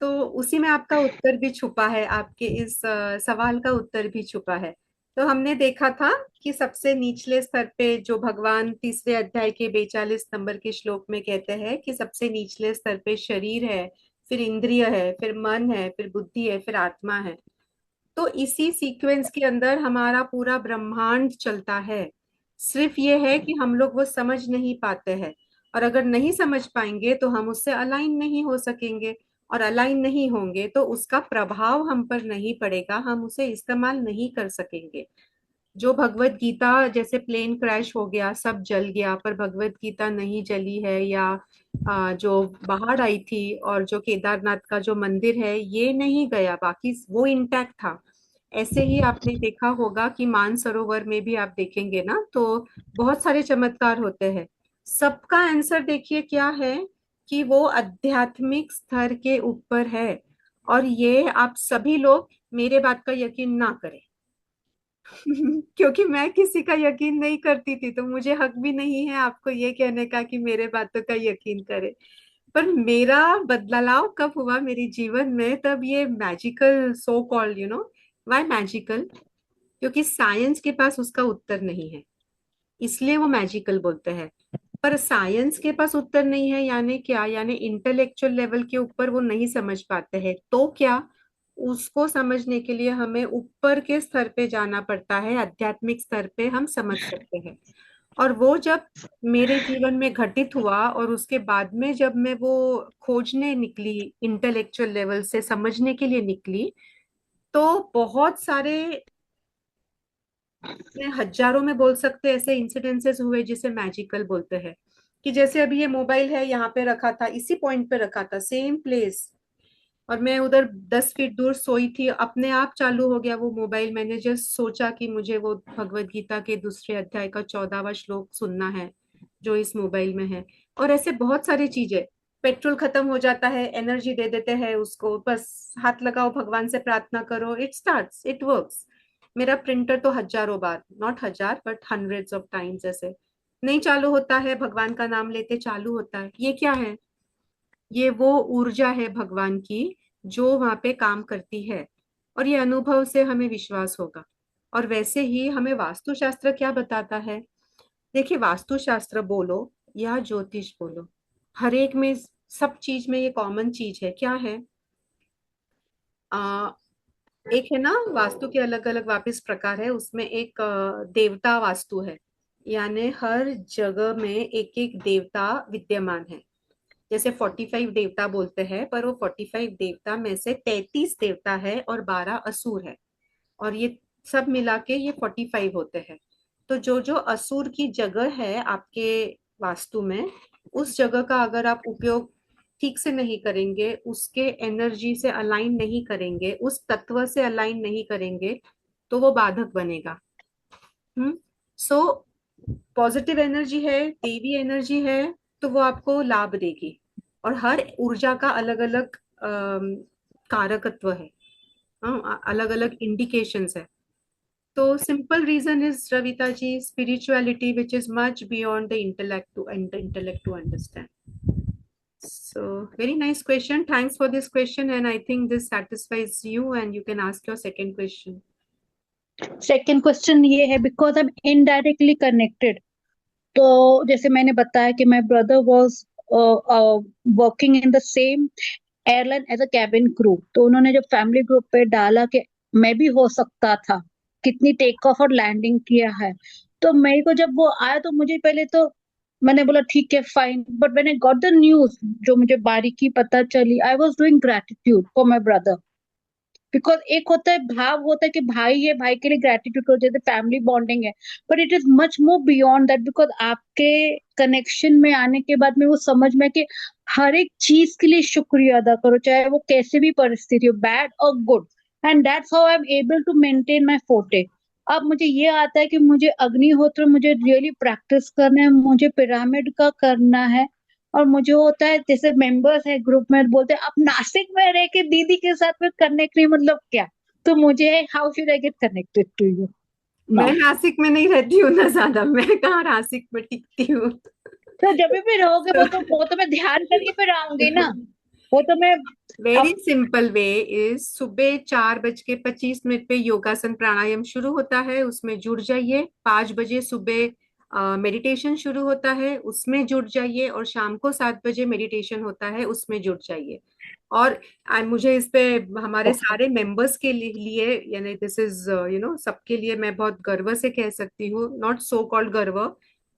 तो उसी में आपका उत्तर भी छुपा है, आपके इस सवाल का उत्तर भी छुपा है। तो हमने देखा था कि सबसे निचले स्तर पे जो भगवान तीसरे अध्याय के 42 नंबर के श्लोक में कहते हैं कि सबसे निचले स्तर पे शरीर है, फिर इंद्रिय है, फिर मन है, फिर बुद्धि है, फिर आत्मा है। तो इसी सीक्वेंस के अंदर हमारा पूरा ब्रह्मांड चलता है। सिर्फ ये है कि हम लोग वो समझ नहीं पाते हैं, और अगर नहीं समझ पाएंगे तो हम उससे अलाइन नहीं हो सकेंगे, और अलाइन नहीं होंगे तो उसका प्रभाव हम पर नहीं पड़ेगा, हम उसे इस्तेमाल नहीं कर सकेंगे। जो भगवत गीता जैसे प्लेन क्रैश हो गया, सब जल गया, पर भगवत गीता नहीं जली है, या जो बाहर आई थी, और जो केदारनाथ का जो मंदिर है ये नहीं गया, बाकी वो इंटैक्ट था। ऐसे ही आपने देखा होगा कि मानसरोवर में भी आप देखेंगे ना, तो बहुत सारे चमत्कार होते हैं। सबका आंसर देखिए क्या है, कि वो आध्यात्मिक स्तर के ऊपर है। और ये आप सभी लोग मेरे बात का यकीन ना करें, क्योंकि मैं किसी का यकीन नहीं करती थी, तो मुझे हक भी नहीं है आपको ये कहने का कि मेरे बातों का यकीन करे। पर मेरा बदलाव कब हुआ मेरे जीवन में, तब ये magical so called, why magical, क्योंकि साइंस के पास उसका उत्तर नहीं है, इसलिए वो मैजिकल बोलते हैं। पर साइंस के पास उत्तर नहीं है यानी क्या? यानी इंटेलेक्चुअल लेवल के ऊपर वो नहीं समझ पाते हैं, तो क्या, उसको समझने के लिए हमें ऊपर के स्तर पे जाना पड़ता है, आध्यात्मिक स्तर पे हम समझ सकते हैं। और वो जब मेरे जीवन में घटित हुआ, और उसके बाद में जब मैं वो खोजने निकली, इंटेलेक्चुअल लेवल से समझने के लिए निकली, तो बहुत सारे, में हजारों में बोल सकते हैं, ऐसे इंसिडेंसेस हुए जिसे मैजिकल बोलते हैं। कि जैसे अभी ये मोबाइल है, यहाँ पे रखा था, इसी पॉइंट पे रखा था, सेम प्लेस, और मैं उधर 10 फीट दूर सोई थी, अपने आप चालू हो गया वो मोबाइल। मैंने जस्ट सोचा कि मुझे वो भगवत गीता के दूसरे अध्याय का 14वां श्लोक सुनना है, जो इस मोबाइल में है। और ऐसे बहुत सारी चीजें, पेट्रोल खत्म हो जाता है, एनर्जी दे देते हैं उसको, बस हाथ लगाओ, भगवान से प्रार्थना करो, इट स्टार्ट्स, इट वर्क्स। मेरा प्रिंटर तो हजारों बार, नॉट हजार बट हंड्रेड्स ऑफ टाइम्स, ऐसे नहीं चालू होता है, भगवान का नाम लेते चालू होता है। ये क्या है? ये वो ऊर्जा है भगवान की, जो वहां पे काम करती है, और ये अनुभव से हमें विश्वास होगा। और वैसे ही हमें वास्तुशास्त्र क्या बताता है? देखिए, वास्तुशास्त्र बोलो या ज्योतिष बोलो, हर एक में, सब चीज में ये कॉमन चीज है, क्या है? आ, एक है ना, वास्तु के अलग अलग वापिस प्रकार है, उसमें एक देवता वास्तु है, यानी हर जगह में एक एक देवता विद्यमान है। जैसे 45 देवता बोलते हैं, पर वो 45 देवता में से 33 देवता है और 12 असुर है, और ये सब मिला के ये 45 होते हैं। तो जो जो असुर की जगह है आपके वास्तु में, उस जगह का अगर आप उपयोग ठीक से नहीं करेंगे, उसके एनर्जी से अलाइन नहीं करेंगे, उस तत्व से अलाइन नहीं करेंगे, तो वो बाधक बनेगा। सो पॉजिटिव एनर्जी है, देवी एनर्जी है, तो वो आपको लाभ देगी। और हर ऊर्जा का अलग अलग कारकत्व है, अलग अलग इंडिकेशंस है। तो simple reason is, Ravita ji, spirituality which is much beyond the intellect to understand. So very nice question. Thanks for this question, and I think this satisfies you, and you can ask your second question. Second question ये है, because I am indirectly connected. तो जैसे मैंने बताया कि my brother was working in the same airline as a cabin crew, तो उन्होंने जब फैमिली ग्रुप पे डाला कि मैं भी हो सकता था, कितनी टेक ऑफ और लैंडिंग किया है, तो मेरे को जब वो आया तो मुझे पहले तो मैंने बोला ठीक है fine, but when I got the news, जो मुझे बारीकी पता चली, I was doing gratitude for my brother. Because एक होता है भाव, होता है कि भाई है, भाई के लिए ग्रेटिट्यूड हो जाते, फैमिली बॉन्डिंग है, but it is much more beyond that. Because आपके कनेक्शन में आने के बाद में वो समझ में कि हर एक चीज के लिए शुक्रिया अदा करो, चाहे वो कैसे भी परिस्थिति हो, बैड और good, and that's how I am able to maintain my forte. अब मुझे ये आता है कि मुझे अग्निहोत्र मुझे रियली प्रैक्टिस करना है, मुझे पिरामिड का करना है। और मुझे होता है जैसे मेंबर्स है ग्रुप में बोलते हैं आप नासिक में रह के दीदी के साथ में कनेक्ट नहीं, मतलब क्या? तो मुझे how should I get connected to you मैं नाउ? नासिक में नहीं रहती हूँ ना ज्यादा, मैं कहाँ नासिक में टिकती हूँ। तो जब भी रहोगे वो तो मैं ध्यान करके फिर आऊंगी ना, वो तो मैं वेरी अब सिंपल वे इज, सुबह 4:25 पे योगासन प्राणायाम शुरू होता है, उसमें जुड़ जाइए। 5 बजे सुबह मेडिटेशन शुरू होता है, उसमें जुड़ जाइए। और शाम को 7 बजे मेडिटेशन होता है, उसमें जुड़ जाइए। और मुझे इस पे हमारे ओके। सारे मेंबर्स के लिए, यानी दिस इज सबके लिए मैं बहुत गर्व से कह सकती हूँ, नॉट सो कॉल्ड गर्व,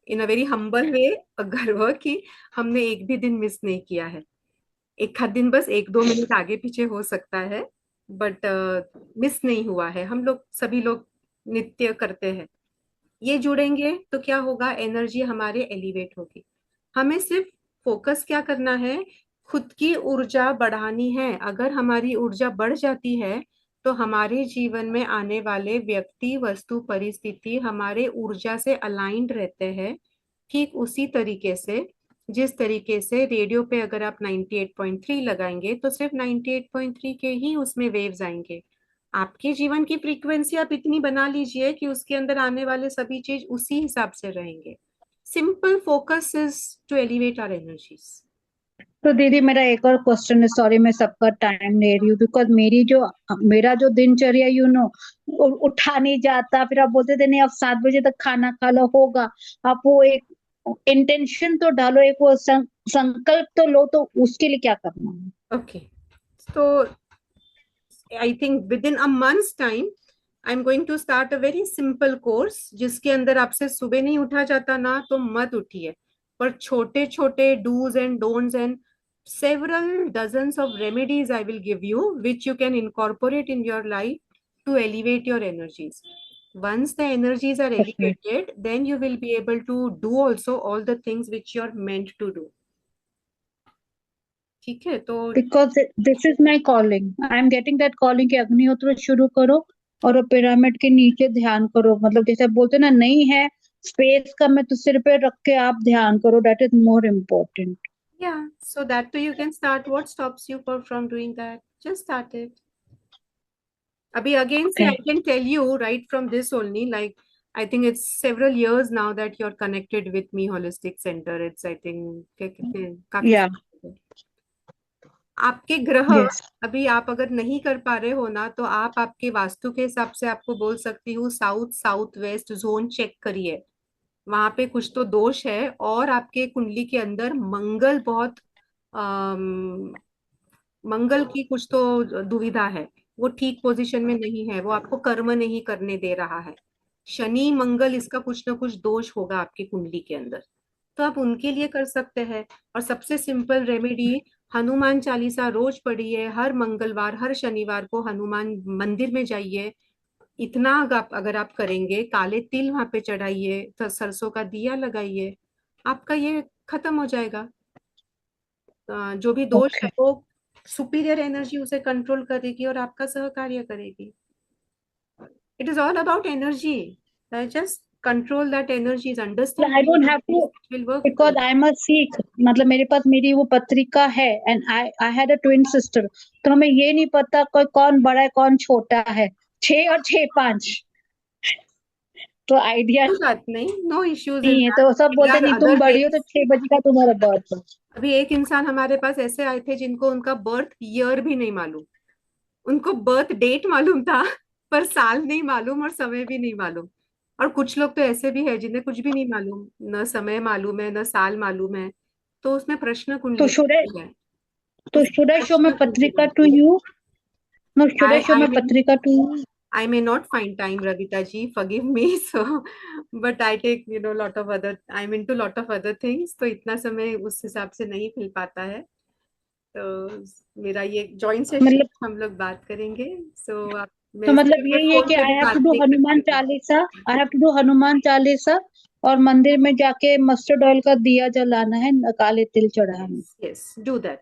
इन अ वेरी हम्बल वे, गर्व कि हमने एक भी दिन मिस नहीं किया है। एक आध दिन बस 1-2 मिनट आगे पीछे हो सकता है, बट मिस नहीं हुआ है। हम लोग सभी लोग नित्य करते हैं। ये जुड़ेंगे तो क्या होगा, एनर्जी हमारे एलिवेट होगी। हमें सिर्फ फोकस क्या करना है, खुद की ऊर्जा बढ़ानी है। अगर हमारी ऊर्जा बढ़ जाती है, तो हमारे जीवन में आने वाले व्यक्ति, वस्तु, परिस्थिति हमारे ऊर्जा से अलाइंड रहते हैं। ठीक उसी तरीके से, जिस तरीके से रेडियो पे अगर आप 98.3 लगाएंगे, तो सिर्फ 98.3 के ही उसमें वेव्स आएंगे। आपके जीवन की फ्रीक्वेंसी आप इतनी बना लीजिए कि उसके अंदर आने वाले सभी चीज उसी हिसाब से रहेंगे। Simple focus is to elevate our energies. तो दीदी मेरा एक और क्वेश्चन है, सॉरी मैं सबका टाइम ले रही हूँ, बिकॉज मेरा जो दिनचर्या उठा नहीं जाता, फिर आप बोलते थे नहीं अब 7 बजे तक खाना खा लो, होगा। आप वो एक इंटेंशन तो डालो, एक वो संकल्प तो लो, तो उसके लिए क्या करना है? Okay, so I think within a month's time I am going to start a very simple course, जिसके अंदर आपसे सुबह नहीं उठा जाता ना, तो मत उठिए। पर छोटे छोटे dos and don'ts and several dozens of remedies I will give you, which you can incorporate in your life to elevate your energies. Once the energies are okay. elevated, then you will be able to do also all the things which you're meant to do. ठीक है, तो because this is my calling, I am getting that calling कि अग्निहोत्र शुरू करो और pyramid के नीचे ध्यान करो, मतलब जैसे बोलते ना, नहीं है स्पेस का, मैं तो सिर पे रख के आप ध्यान करो, that is more important. yeah, so that too you can start. What stops you from doing that? Just start it. Abhi again, see, okay. I can tell you right from this only, like, I think it's several years now that you're connected with me, Holistic Center. It's, I think, काफी या साल हो गए। आपके ग्रह, Yes. अभी आप अगर नहीं कर पा रहे हो ना, तो आप आपके वास्तु के हिसाब से आपको बोल सकती हूँ south south west zone check करिए, वहां पे कुछ तो दोष है। और आपके कुंडली के अंदर मंगल बहुत मंगल की कुछ तो दुविधा है, वो ठीक पोजीशन में नहीं है, वो आपको कर्म नहीं करने दे रहा है। शनि मंगल इसका कुछ ना कुछ दोष होगा आपकी कुंडली के अंदर, तो आप उनके लिए कर सकते हैं। और सबसे सिंपल रेमेडी, हनुमान चालीसा रोज पढ़िए, हर मंगलवार हर शनिवार को हनुमान मंदिर में जाइए। इतना अगर आप करेंगे, काले तिल वहां पे चढ़ाइए, तो सरसों का दिया लगाइए, आपका ये खत्म हो जाएगा। जो भी दोष है Okay. वो सुपीरियर एनर्जी उसे कंट्रोल करेगी और आपका सहकार्य करेगी। It is all about energy, just control that energy, understand I don't have to, it will work for because you. I'm a Sikh. मतलब मेरे पास मेरी वो पत्रिका है, and I had a twin sister. तो हमें ये नहीं पता कोई कौन बड़ा है कौन छोटा है, 6 और 6 5, तो आइडिया कोई बात नहीं, नो इश्यूज इन नहीं है। तो सब दैट, बोलते नहीं, तुम अदर बड़ी हो तो डेज। 6 बजे का तुम्हारा बर्थ है। अभी एक इंसान हमारे पास ऐसे आए थे जिनको उनका बर्थ ईयर भी नहीं मालूम, उनको बर्थ डेट मालूम था पर साल नहीं मालूम और समय भी नहीं मालूम। और कुछ लोग तो ऐसे भी है जिन्हें कुछ भी नहीं मालूम, न समय मालूम है न साल मालूम है, तो उसमें प्रश्न तो कुंडली शुड आई बनती है, तो उसमें शुड आई शो माई प्रश्न कुंडली पत्रिका टू बनती है। You? No, should I I show I my mean पत्रिका to you? I may not find time, Ravita ji, forgive me. So, but I take, lot of other, I'm into lot of other things. तो इतना समय उस हिसाब से नहीं मिल पाता है। तो मेरा ये जॉइंट सेशन मतलब हम लोग बात करेंगे। सो आप तो मेरे मतलब से यही है फोन कि पे आई भी हैव टू बात डू नहीं कर हनुमान पाएंगे। Chalisa, I have to do Hanuman Chalisa, और मंदिर में जाके मस्टर्ड ऑयल का दिया जलाना है, काले तिल चढ़ाना है। Yes yes, do that.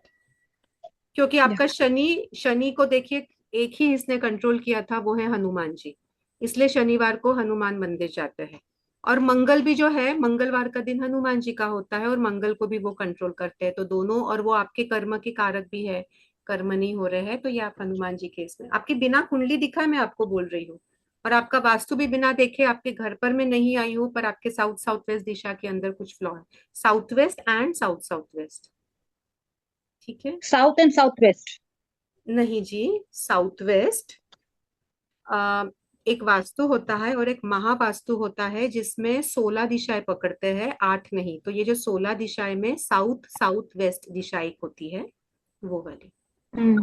क्योंकि या आपका शनि, शनि को देखिए, एक ही इसने कंट्रोल किया था, वो है हनुमान जी, इसलिए शनिवार को हनुमान मंदिर जाते हैं। और मंगल भी जो है, मंगलवार का दिन हनुमान जी का होता है, और मंगल को भी वो कंट्रोल करते हैं, तो दोनों, और वो आपके कर्म के कारक भी है, कर्म नहीं हो रहे हैं, तो ये आप हनुमान जी के इसमें, आपकी बिना कुंडली दिखा है मैं आपको बोल रही हूँ, और आपका वास्तु भी बिना देखे आपके घर पर मैं नहीं आई हूँ, पर आपके साउथ साउथ वेस्ट दिशा के अंदर कुछ फ्लॉ है, south west and south south waste. ठीक है। South and south west? नहीं जी, साउथ वेस्ट एक वास्तु होता है और एक महावास्तु होता है, जिसमें 16 दिशाएं पकड़ते हैं, 8 नहीं। तो ये जो 16 दिशाएं में साउथ साउथ वेस्ट दिशा एक होती है, वो वाली।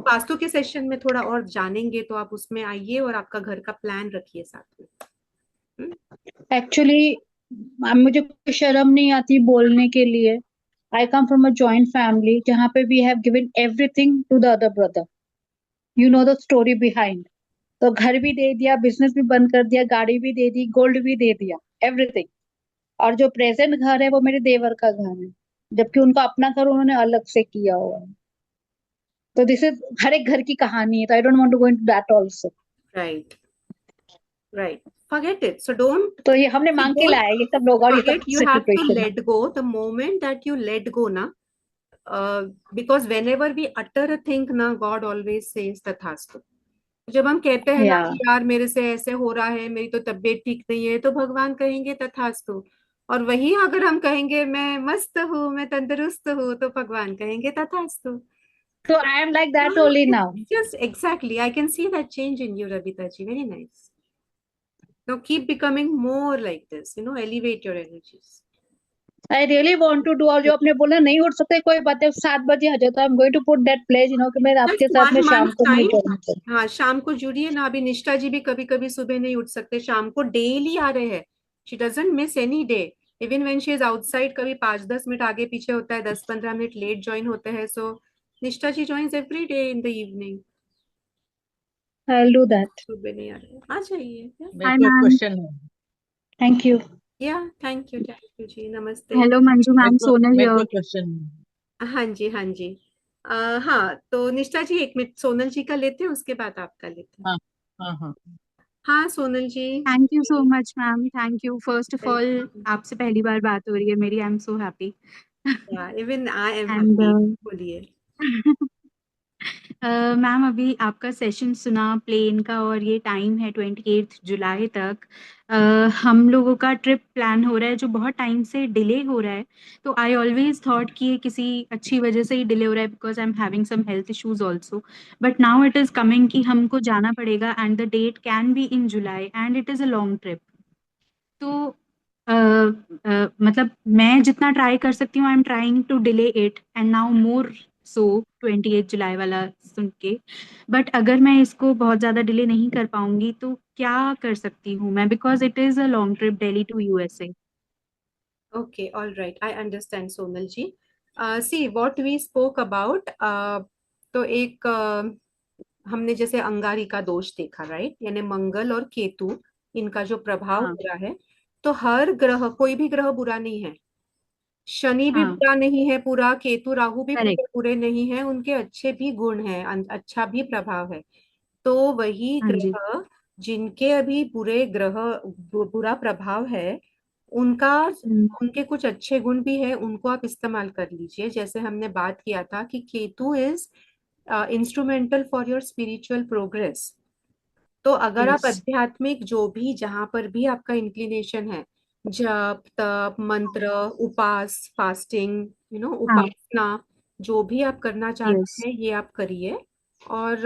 वास्तु के सेशन में थोड़ा और जानेंगे, तो आप उसमें आइए और आपका घर का प्लान रखिए साथ में। एक्चुअली मुझे कोई शर्म नहीं आती बोलने के लिए। I come from a joint family जहाँ पे we have given everything to the other brother. You know the story behind. तो घर भी दे दिया, बिजनेस भी बंद कर दिया, गाड़ी भी दे दी, गोल्ड भी दे दिया, एवरीथिंग। और जो प्रेजेंट घर है वो मेरे देवर का घर है, जबकि उनका अपना घर उन्होंने अलग से किया हुआ है। तो दिस इज हर एक घर की कहानी है, तो I don't want to go into that also. Right right, forget it, so don't, तो ये हमने you मांग के don't लाया है ये सब लोग, और ये सब forget, you have to situation. let go. The moment that you let go na, because whenever we utter a thing na, God always says tathastu. जब हम कहते हैं ना या कि यार मेरे से ऐसे हो रहा है, मेरी तो तबीयत ठीक नहीं है, तो भगवान कहेंगे तथास्तु। और वही अगर हम कहेंगे मैं मस्त हूँ, मैं तंदुरुस्त हूँ, तो भगवान कहेंगे तथास्तु। तो I am like that only now. Just exactly, I can see that change in you, Rabita ji. Very nice. Now keep becoming more like this. Elevate your energies. I really want to do. और जो आपने बोला नहीं उठ सकते, कोई बात है, 7 बजे आ जाओ, तो I am going to put that pledge, कि मैं Just आपके साथ में 1 month शाम को मैं time. ज्वाइन करूँ। हाँ, शाम को जुड़िए ना। अभी निष्ठा जी भी कभी कभी सुबह नहीं उठ सकते, शाम को डेली आ रहे हैं। She doesn't miss any day, even when she is outside, कभी 5-10 मिनट आगे पीछे होता है, 10-15 मिनट लेट ज्वाइन होते हैं। So Nishtha ji joins every day in the evening. I will do that. सुबह नहीं आ रहे, आ जाइए। मेरे हाय को एक मैम। क्वेश्चन है। Thank you. या थैंक यू जी, नमस्ते। हेलो मंजू मैम, सोनल मेरे को हियर। एक क्वेश्चन है। हाँ जी हाँ जी। हाँ, तो निष्ठा जी 1 मिनट सोनल जी का लेते हैं, उसके बाद आपका लेते हैं। हाँ हाँ हाँ। हाँ Sonal ji. Thank you so much ma'am, thank you. First of all welcome. आपसे पहली बार बात हो रही है मेरी, I am so happy. Even I am and happy. बोलिए। मैम अभी आपका सेशन सुना प्लेन का, और ये टाइम है 28 जुलाई तक। हम लोगों का ट्रिप प्लान हो रहा है जो बहुत टाइम से डिले हो रहा है। तो आई ऑलवेज थॉट कि ये किसी अच्छी वजह से ही डिले हो रहा है, because I am having some health issues also. But now it is coming कि हमको जाना पड़ेगा, and the date can be in July, and it is a long trip. तो मतलब मैं जितना ट्राई कर सकती हूँ, I am trying to delay it, and now more so 28 जुलाई वाला सुन के। बट अगर मैं इसको बहुत ज्यादा डिले नहीं कर पाऊंगी तो क्या कर सकती हूँ मैं, because it is a long trip Delhi to USA. Okay, all right. I understand, Sonal ji. See, what we spoke about, तो एक हमने जैसे अंगारिका दोष देखा, राइट? यानी मंगल और केतु, इनका जो प्रभाव हाँ हो रहा है। तो हर ग्रह, कोई भी ग्रह बुरा नहीं है। शनि भी हाँ। बुरा नहीं है पूरा, केतु राहु भी पूरे करेक्ट। बुरे नहीं है, उनके अच्छे भी गुण हैं, अच्छा भी प्रभाव है। तो वही हाँ जी। ग्रह जिनके अभी बुरे ग्रह बुरा प्रभाव है, उनका हम्म, उनके कुछ अच्छे गुण भी है, उनको आप इस्तेमाल कर लीजिए। जैसे हमने बात किया था कि Ketu is instrumental for your spiritual progress. तो अगर आप यस। आध्यात्मिक जो भी जहां पर भी आपका इंक्लिनेशन है, जप तप मंत्र, उपास फास्टिंग, हाँ। उपासना, जो भी आप करना यस। चाहते हैं ये आप करिए। और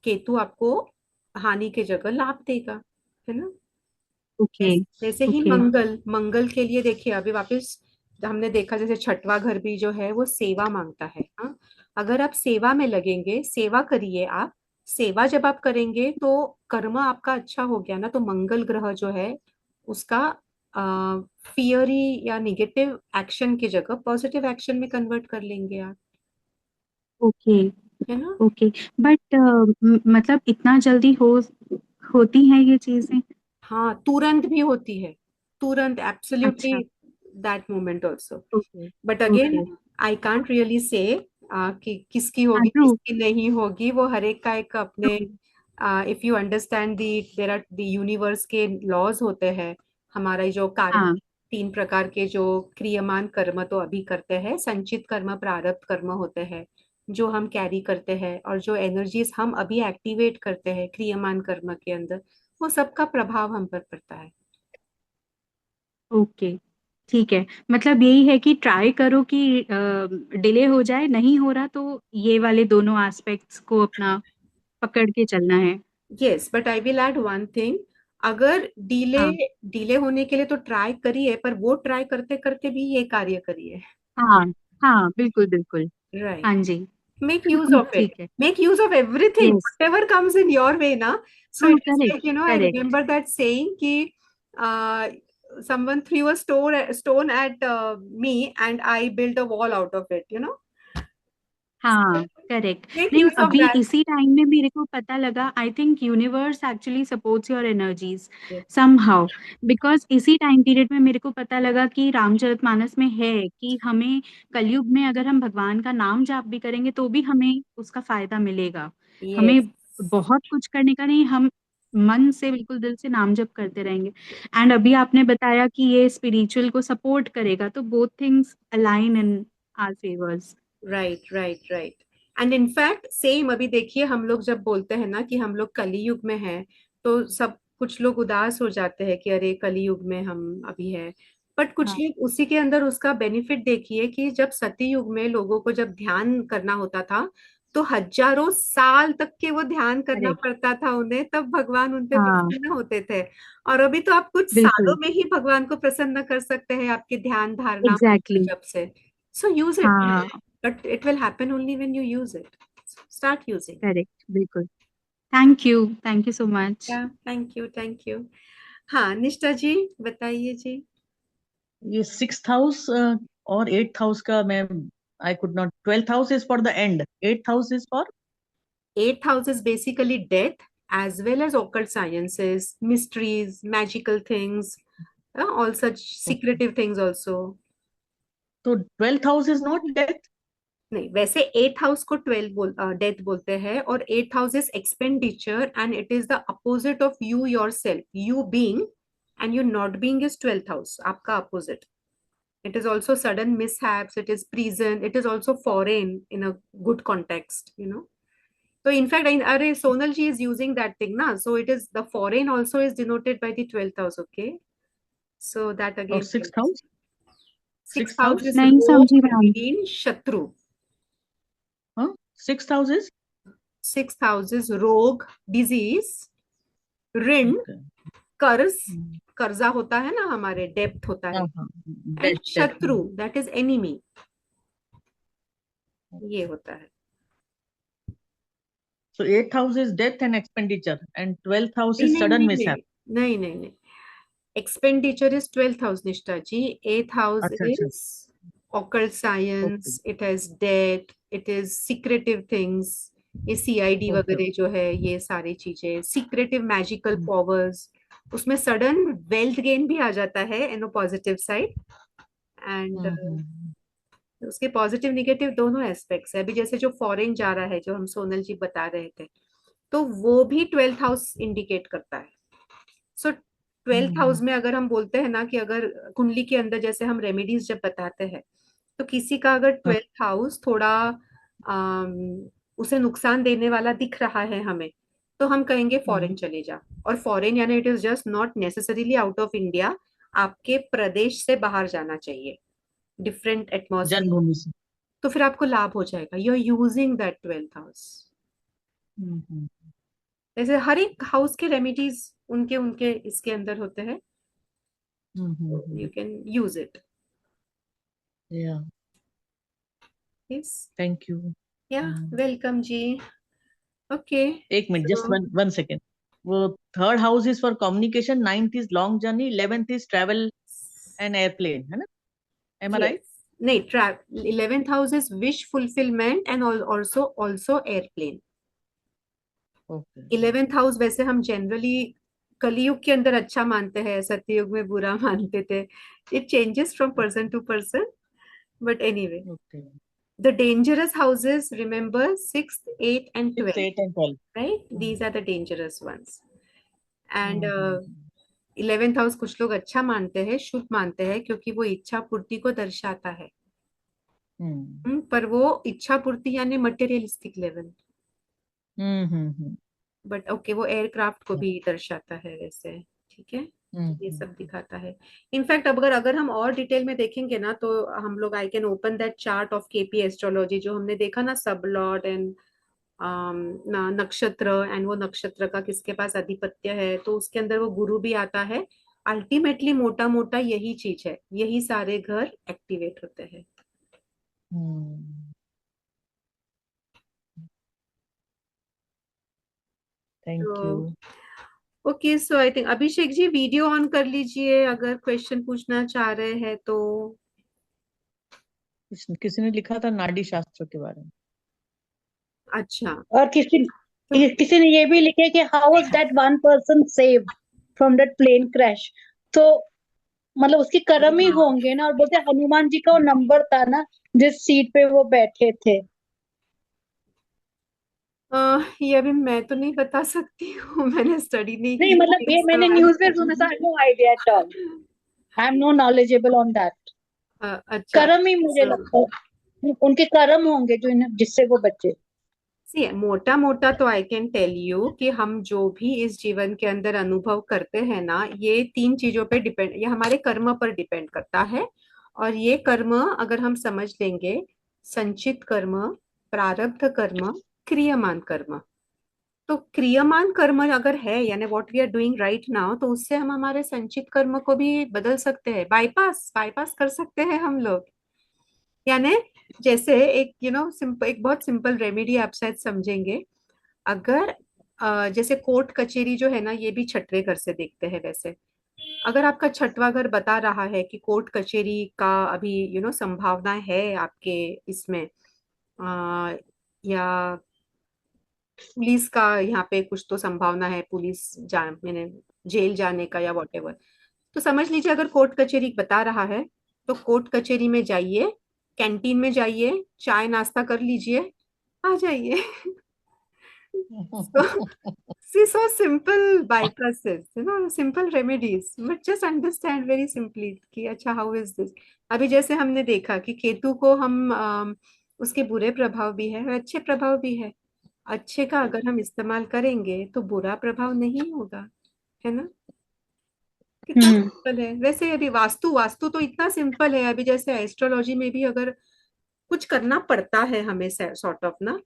केतु आपको हानि के जगह लाभ देगा, है ना? ओके। वैसे ही ओके। मंगल, मंगल के लिए देखिए अभी वापस हमने देखा, जैसे छठवां घर भी जो है वो सेवा मांगता है। हाँ, अगर आप सेवा में लगेंगे, सेवा करिए आप। सेवा जब आप करेंगे तो कर्म आपका अच्छा हो गया ना, तो मंगल ग्रह जो है उसका फियरी या निगेटिव एक्शन की जगह पॉजिटिव एक्शन में कन्वर्ट कर लेंगे आप, ओके। है ना? ओके। बट मतलब इतना जल्दी होती हैं ये चीजें? हाँ, तुरंत भी होती है, तुरंत, एब्सोल्युटली, अच्छा। That moment also. Okay. But again okay. I can't really say कि किसकी हाँ होगी ट्रू। किसकी नहीं होगी, वो हर एक का एक अपने, if you understand the, there are the universe के लॉज होते हैं। हमारा ये जो कर्म, हाँ। तीन प्रकार के जो क्रियमान कर्म तो अभी करते हैं, संचित कर्म, प्रारब्ध कर्म होते हैं जो हम कैरी करते हैं, और जो एनर्जीज हम अभी एक्टिवेट करते हैं क्रियमान कर्म के अंदर, वो सबका प्रभाव हम पर पड़ता है। ओके। ठीक है, मतलब यही है कि ट्राई करो कि डिले हो जाए, नहीं हो रहा तो ये वाले दोनों एस्पेक्ट्स को अपना पकड़ के चलना है। Yes, but I will add one thing. अगर डिले हाँ डिले होने के लिए तो ट्राई करिए, पर वो ट्राई करते करते भी ये कार्य करिए। हाँ। हाँ बिल्कुल बिल्कुल। राइट, हाँ जी। make use of it, ठीक है। make use of everything, yes. whatever comes in your way na. So true. it is correct. like, I correct. remember that saying ki uh, someone threw a stone at me and I built a wall out of it. So हाँ correct. make नहीं, use of अभी that. इसी time में मेरे को पता लगा, I think universe actually supports your energies Yes. Somehow. Because इसी टाइम पीरियड में मेरे को पता लगा कि रामचरितमानस में है कि हमें कलयुग में अगर हम भगवान का नाम जाप भी करेंगे तो भी हमें उसका फायदा मिलेगा। हमें Yes. बहुत कुछ करने का नहीं, हम मन से बिल्कुल दिल से नाम जप करते रहेंगे। एंड अभी आपने बताया कि ये स्पिरिचुअल को सपोर्ट करेगा, तो both things align in our favours. Right right right. And in fact same अभी देखिए, हम लोग जब बोलते हैं ना कि हम लोग कली युग में हैं, तो सब कुछ लोग उदास हो जाते हैं कि अरे कली युग में हम अभी है। बट कुछ लोग उसी के अंदर उसका बेनिफिट देखिए कि जब सती युग में लोगों को जब ध्यान करना होता था, तो हजारों साल तक के वो ध्यान करना करेक्ट। पड़ता था उन्हें, तब भगवान उन पे हाँ प्रसन्न होते थे। और अभी तो आप कुछ सालों बिल्कुल। में ही भगवान को प्रसन्न कर सकते हैं आपके ध्यान धारणा मंत्र एग्जैक्टली। जप से। सो यूज इट, हाँ। but it will happen only when you use it. So start using. Correct बिल्कुल। Thank you so much. Yeah, thank you, thank you. हाँ, निष्ठा जी बताइए जी। ये 6th हाउस और 8th हाउस का मैं I could not 12th house is for the end 8th house is for Eighth house is basically death as well as occult sciences, mysteries, magical things, all such secretive things also. तो 12th house is not death नहीं, वैसे eight house को 12 death बोलते हैं, और eight house is expenditure and it is the opposite of you yourself, you being and you not being is 12th house आपका opposite. It is also sudden mishaps, it is prison, it is also foreign in a good context. तो in fact अरे Sonal ji is using that thing ना, so it is the foreign also is denoted by the 12th house. Okay, so that और again six helps. House, Sixth six house house, is नहीं रोग, समझी ma'am. ऋण, शत्रु. हाँ, six house is, Sixth house is रोग, disease, ऋण, okay, कर्ज, कर्जा होता है ना हमारे, डेप्थ होता है, हाँ हाँ, एंड डेट, शत्रु दैट इज एनिमी, ये होता है. so eighth house is death and expenditure and 12th house नहीं is नहीं sudden नहीं mishap. नहीं नहीं नहीं नहीं. एक्सपेंडिचर इज 12th हाउस निष्ठा जी. एथ हाउस अच्छा अच्छा, is occult okay science, it has debt, it is secretive things. ये सीआईडी ओके, वगैरह जो है, ये सारी चीजें सीक्रेटिव मैजिकल पावर्स, उसमें सडन वेल्थ गेन भी आ जाता है इन पॉजिटिव साइड. एंड उसके पॉजिटिव निगेटिव दोनों एस्पेक्ट्स है. अभी जैसे जो फॉरेन जा रहा है, जो हम सोनल जी बता रहे थे, तो वो भी 12th हाउस इंडिकेट करता है. सो 12th हाउस में अगर हम बोलते हैं ना कि अगर कुंडली के अंदर जैसे हम रेमेडीज जब बताते हैं, तो किसी का अगर 12th हाउस थोड़ा उसे नुकसान देने वाला दिख रहा है हमें, तो हम कहेंगे फॉरेन चले जा. और फॉरेन यानी it is just not necessarily out of India, आपके प्रदेश से बाहर जाना चाहिए, डिफरेंट एटमॉस्फेयर. जन्मभूमि से। तो फिर आपको लाभ हो जाएगा. You are using that 12th house. जैसे हर एक हाउस के रेमेडीज उनके उनके इसके अंदर होते हैं, you can use it. Yeah, yes, thank you. Yeah welcome जी. ओके, एक minute, just one one second. वो third house is for communication, ninth is long journey, 11th is travel and airplane, है ना? Am I right? नहीं, 11th house is wish fulfilment and also airplane. Okay, 11th house वैसे हम generally कलयुग के अंदर अच्छा मानते हैं, सत्ययुग में बुरा मानते थे. It changes from person to person, but anyway. Okay, The dangerous houses, remember, 6th, 8th, and 6, 12th, 8 and 12। right? These are the dangerous ones. And 11th house कुछ लोग अच्छा मानते हैं, शुभ मानते हैं, क्योंकि वो इच्छा पूर्ति को दर्शाता है. पर वो इच्छा पूर्ति यानी मटेरियलिस्टिक लेवल. बट ओके, वो एयरक्राफ्ट को भी दर्शाता है वैसे. ठीक है, ये सब दिखाता है. इनफैक्ट अगर अगर हम और डिटेल में देखेंगे ना, तो हम लोग, I can open that chart of KP astrology जो हमने देखा ना, सब लॉर्ड एंड नक्षत्र, एंड वो नक्षत्र का किसके पास अधिपत्य है, तो उसके अंदर वो गुरु भी आता है. अल्टीमेटली मोटा मोटा यही चीज है, यही सारे घर एक्टिवेट होते हैं. Thank you. Okay, so I think Abhishek ji video on कर लीजिए अगर क्वेश्चन पूछना चाह रहे हैं तो. किसी ने लिखा था नाडी शास्त्र के बारे में। अच्छा, और किसी ने ये भी लिखे कि how was that one person saved from that plane crash. तो मतलब उसके कर्म ही होंगे ना। और बोलते हनुमान जी का वो नंबर था ना जिस सीट पे वो बैठे थे। ये अभी मैं तो नहीं बता सकती हूँ, मैंने स्टडी नहीं नहीं की मतलब ये मैंने न्यूज में सुना था। No idea at all, I am no knowledgeable on that. अच्छा, कर्म ही मुझे लगता है उनके कर्म होंगे जो जिससे वो बचे। सी मोटा मोटा तो आई कैन टेल यू कि हम जो भी इस जीवन के अंदर अनुभव करते हैं ना, ये 3 चीजों पे डिपेंड, ये हमारे कर्म पर डिपेंड करता है. और ये कर्म अगर हम समझ लेंगे, संचित कर्म, प्रारब्ध कर्म, क्रियमान कर्म. तो क्रियमान कर्म अगर है, यानी what we are doing right now, तो उससे हम हमारे संचित कर्म को भी बदल सकते हैं, बाईपास बाईपास कर सकते हैं हम लोग. यानी जैसे एक सिंपल, एक बहुत सिंपल रेमेडी आप शायद समझेंगे. अगर जैसे कोर्ट कचेरी जो है ना, ये भी छठवें घर से देखते हैं वैसे. अगर आपका छठवां घर बता रहा है कि कोर्ट कचेरी का अभी संभावना है आपके इसमें, या पुलिस का यहाँ पे कुछ तो संभावना है, पुलिस मैंने जेल जाने का या वॉटेवर, तो समझ लीजिए अगर कोर्ट कचेरी बता रहा है, तो कोर्ट कचेरी में जाइए, कैंटीन में जाइए, चाय नाश्ता कर लीजिए, आ जाइए. So simple bypasses, simple remedies, but just understand very simply कि अच्छा how is this. अभी जैसे हमने देखा कि केतु को हम उसके बुरे प्रभाव भी है और अच्छे प्रभाव भी है. अच्छे का अगर हम इस्तेमाल करेंगे तो बुरा प्रभाव नहीं होगा, है ना। कितना हम्म सिंपल है वैसे। अभी वास्तु वास्तु तो इतना सिंपल है, अभी जैसे एस्ट्रोलॉजी में भी अगर कुछ करना पड़ता है हमें सॉर्ट ऑफ ना,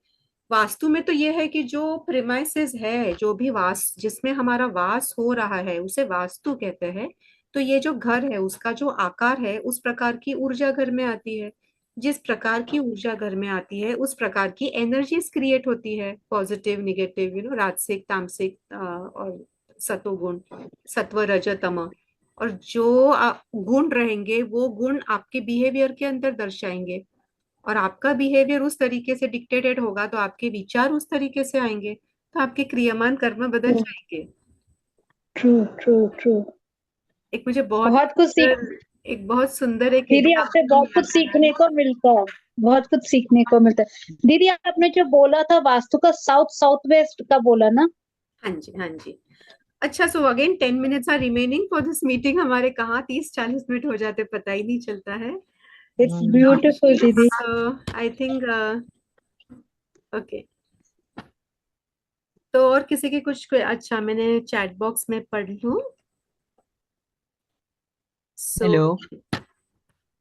वास्तु में तो ये है कि जो प्रिमाइसेस है, जो भी वास जिसमें हमारा वास हो रहा है उसे वास्तु कहते हैं। तो ये जो घर है उसका जो आकार है उस प्रकार की ऊर्जा घर में आती है। जिस प्रकार की ऊर्जा घर में आती है उस प्रकार की एनर्जीज क्रिएट होती है, पॉजिटिव निगेटिव, राजसिक तामसिक और सतोगुण, सत्व रज तम। और जो गुण रहेंगे वो गुण आपके बिहेवियर के अंदर दर्शाएंगे। और आपका बिहेवियर उस तरीके से डिक्टेटेड होगा तो आपके विचार उस तरीके से आएंगे, तो आपके क्रियामान कर्म बदल जाएंगे। True true true. एक मुझे बहुत ही बहुत कुछ सीख सुंदर, एक बहुत सुंदर एक दीदी आपसे एग्जाम्पल बहुत याद कुछ आ रहा सीखने है। को मिलता है। बहुत कुछ सीखने को मिलता है दीदी। आपने जो बोला था वास्तु का साउथ साउथ वेस्ट का बोला ना। हाँ जी, हाँ जी। अच्छा, so again 10 minutes are remaining for this meeting. हमारे कहाँ 30-40 मिनट हो जाते पता ही नहीं चलता है। इट्स ब्यूटीफुल दीदी। I think okay. तो और किसी के अच्छा, मैंने चैट बॉक्स में पढ़ लूं। So hello.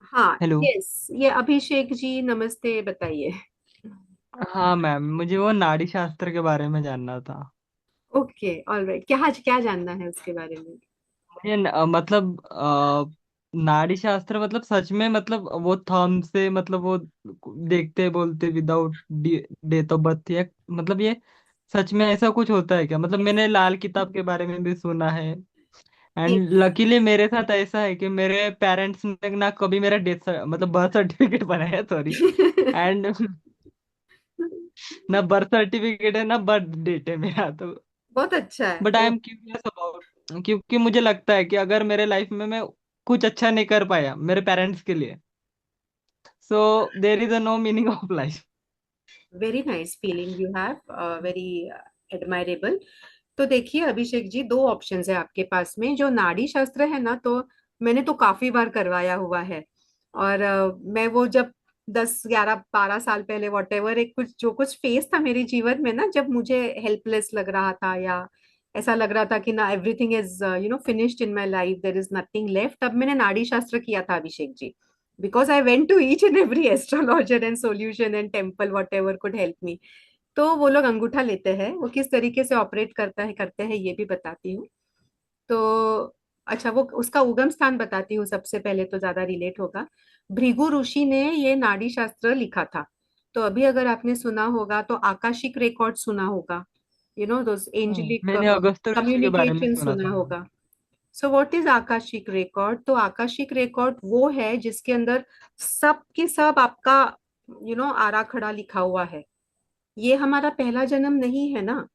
हाँ, हेलो। यस, ये अभिषेक जी नमस्ते, बताइए। हाँ मैम, मुझे वो नाड़ी शास्त्र के बारे में जानना था। ओके, ऑलराइट, क्या क्या जानना है उसके बारे में। मुझे मतलब नाड़ी शास्त्र मतलब सच में मतलब वो थंब से मतलब वो देखते बोलते विदाउट डेट ऑफ बर्थ, या मतलब ये सच में ऐसा कुछ होता है क्या? मतलब मैंने लाल किताब के बारे में भी सुना है। जी। एंड लकीली मेरे साथ ऐसा है कि मेरे पेरेंट्स ने ना कभी मेरा डेथ मतलब बर्थ सर्टिफिकेट बनाया, सॉरी। एंड ना बर्थ सर्टिफिकेट है ना बर्थ डेट है मेरा तो। बहुत अच्छा है। But I am curious about, क्योंकि मुझे लगता है कि अगर मेरे लाइफ में मैं कुछ अच्छा नहीं कर पाया मेरे पेरेंट्स के लिए, so there is a no meaning of life. Very nice feeling you have, very admirable. तो देखिए अभिषेक जी, दो ऑप्शंस है आपके पास में। जो नाड़ी शास्त्र है ना, तो मैंने तो काफी बार करवाया हुआ है। और मैं वो जब 10-11-12 साल पहले वॉट एवर, एक कुछ जो कुछ फेस था मेरे जीवन में ना, जब मुझे हेल्पलेस लग रहा था या ऐसा लग रहा था कि ना everything is finished in my life, there is nothing left, तब मैंने नाड़ी शास्त्र किया था Abhishek ji. Because I went to each and every astrologer and solution and temple whatever could help me. तो वो लोग अंगूठा लेते हैं, वो किस तरीके से ऑपरेट करते हैं ये भी बताती हूँ। तो अच्छा, वो उसका उगम स्थान बताती हूँ सबसे पहले, तो ज्यादा रिलेट होगा। भृगु ऋषि ने ये नाड़ी शास्त्र लिखा था। तो अभी अगर आपने सुना होगा तो आकाशिक रिकॉर्ड सुना होगा, दोस एंजेलिक मैंने अगस्त ऋषि के बारे में कम्युनिकेशन सुना सुना था। होगा। सो व्हाट इज आकाशिक रिकॉर्ड? तो आकाशिक रिकॉर्ड वो है जिसके अंदर सब के सब आपका आरा खड़ा लिखा हुआ है। ये हमारा पहला जन्म नहीं है ना।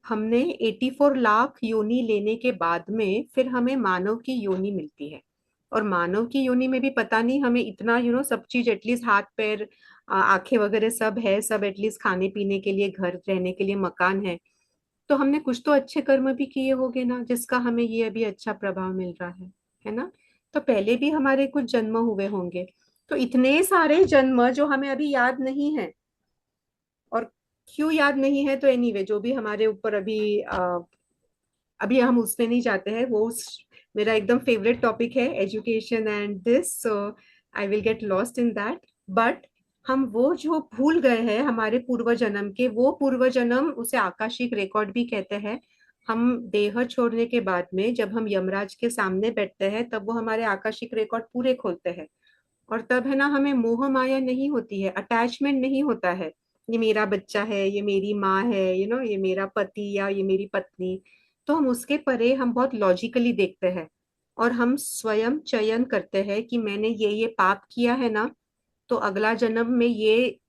हमने 84 लाख योनि लेने के बाद में फिर हमें मानव की योनि मिलती है। और मानव की योनि में भी पता नहीं हमें इतना सब चीज एटलीस्ट हाथ पैर आंखें वगैरह सब है, सब एटलीस्ट खाने पीने के लिए, घर रहने के लिए मकान है। तो हमने कुछ तो अच्छे कर्म भी किए होंगे ना, जिसका हमें ये अभी अच्छा प्रभाव मिल रहा है ना। तो पहले भी हमारे कुछ जन्म हुए होंगे। तो इतने सारे जन्म जो हमें अभी याद नहीं है, और क्यों याद नहीं है, तो एनीवे जो भी हमारे ऊपर अभी अभी हम उसमें नहीं जाते हैं। मेरा एकदम फेवरेट टॉपिक है education and this, so I will get lost in that. But हम वो जो भूल गए हैं हमारे पूर्व जन्म के, वो पूर्व जन्म उसे आकाशिक रिकॉर्ड भी कहते हैं। हम देह छोड़ने के बाद में जब हम यमराज के सामने बैठते हैं तब वो हमारे आकाशिक रिकॉर्ड पूरे खोलते हैं। और तब है ना, हमें मोह माया नहीं होती है, अटैचमेंट नहीं होता है। ये मेरा बच्चा है, ये मेरी माँ है, ये मेरा पति या ये मेरी पत्नी। तो हम उसके परे हम बहुत लॉजिकली देखते हैं। और हम स्वयं चयन करते हैं कि मैंने ये पाप किया है ना, तो अगला जन्म में ये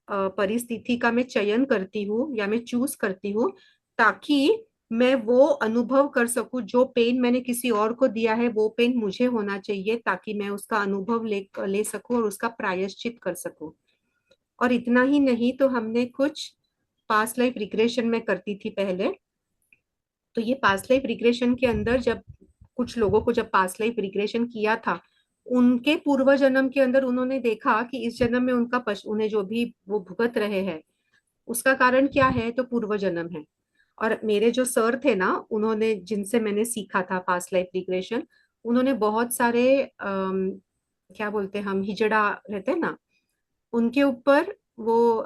परिस्थिति का मैं चयन करती हूँ या मैं चूज करती हूँ, ताकि मैं वो अनुभव कर सकूं। जो पेन मैंने किसी और को दिया है वो पेन मुझे होना चाहिए, ताकि मैं उसका अनुभव ले ले सकूं और उसका प्रायश्चित कर सकूं। और इतना ही नहीं, तो हमने कुछ पास्ट लाइफ रिग्रेशन में करती थी पहले। तो ये पास्ट लाइफ रिग्रेशन के अंदर जब कुछ लोगों को जब पास्ट लाइफ रिग्रेशन किया था, उनके पूर्व जन्म के अंदर उन्होंने देखा कि इस जन्म में उन्हें जो भी वो भुगत रहे हैं उसका कारण क्या है? तो पूर्व जन्म है। और मेरे जो सर थे ना, उन्होंने, जिनसे मैंने सीखा था पास्ट लाइफ रिग्रेशन, उन्होंने बहुत सारे क्या बोलते हैं हम, हिजड़ा रहते हैं ना, उनके ऊपर वो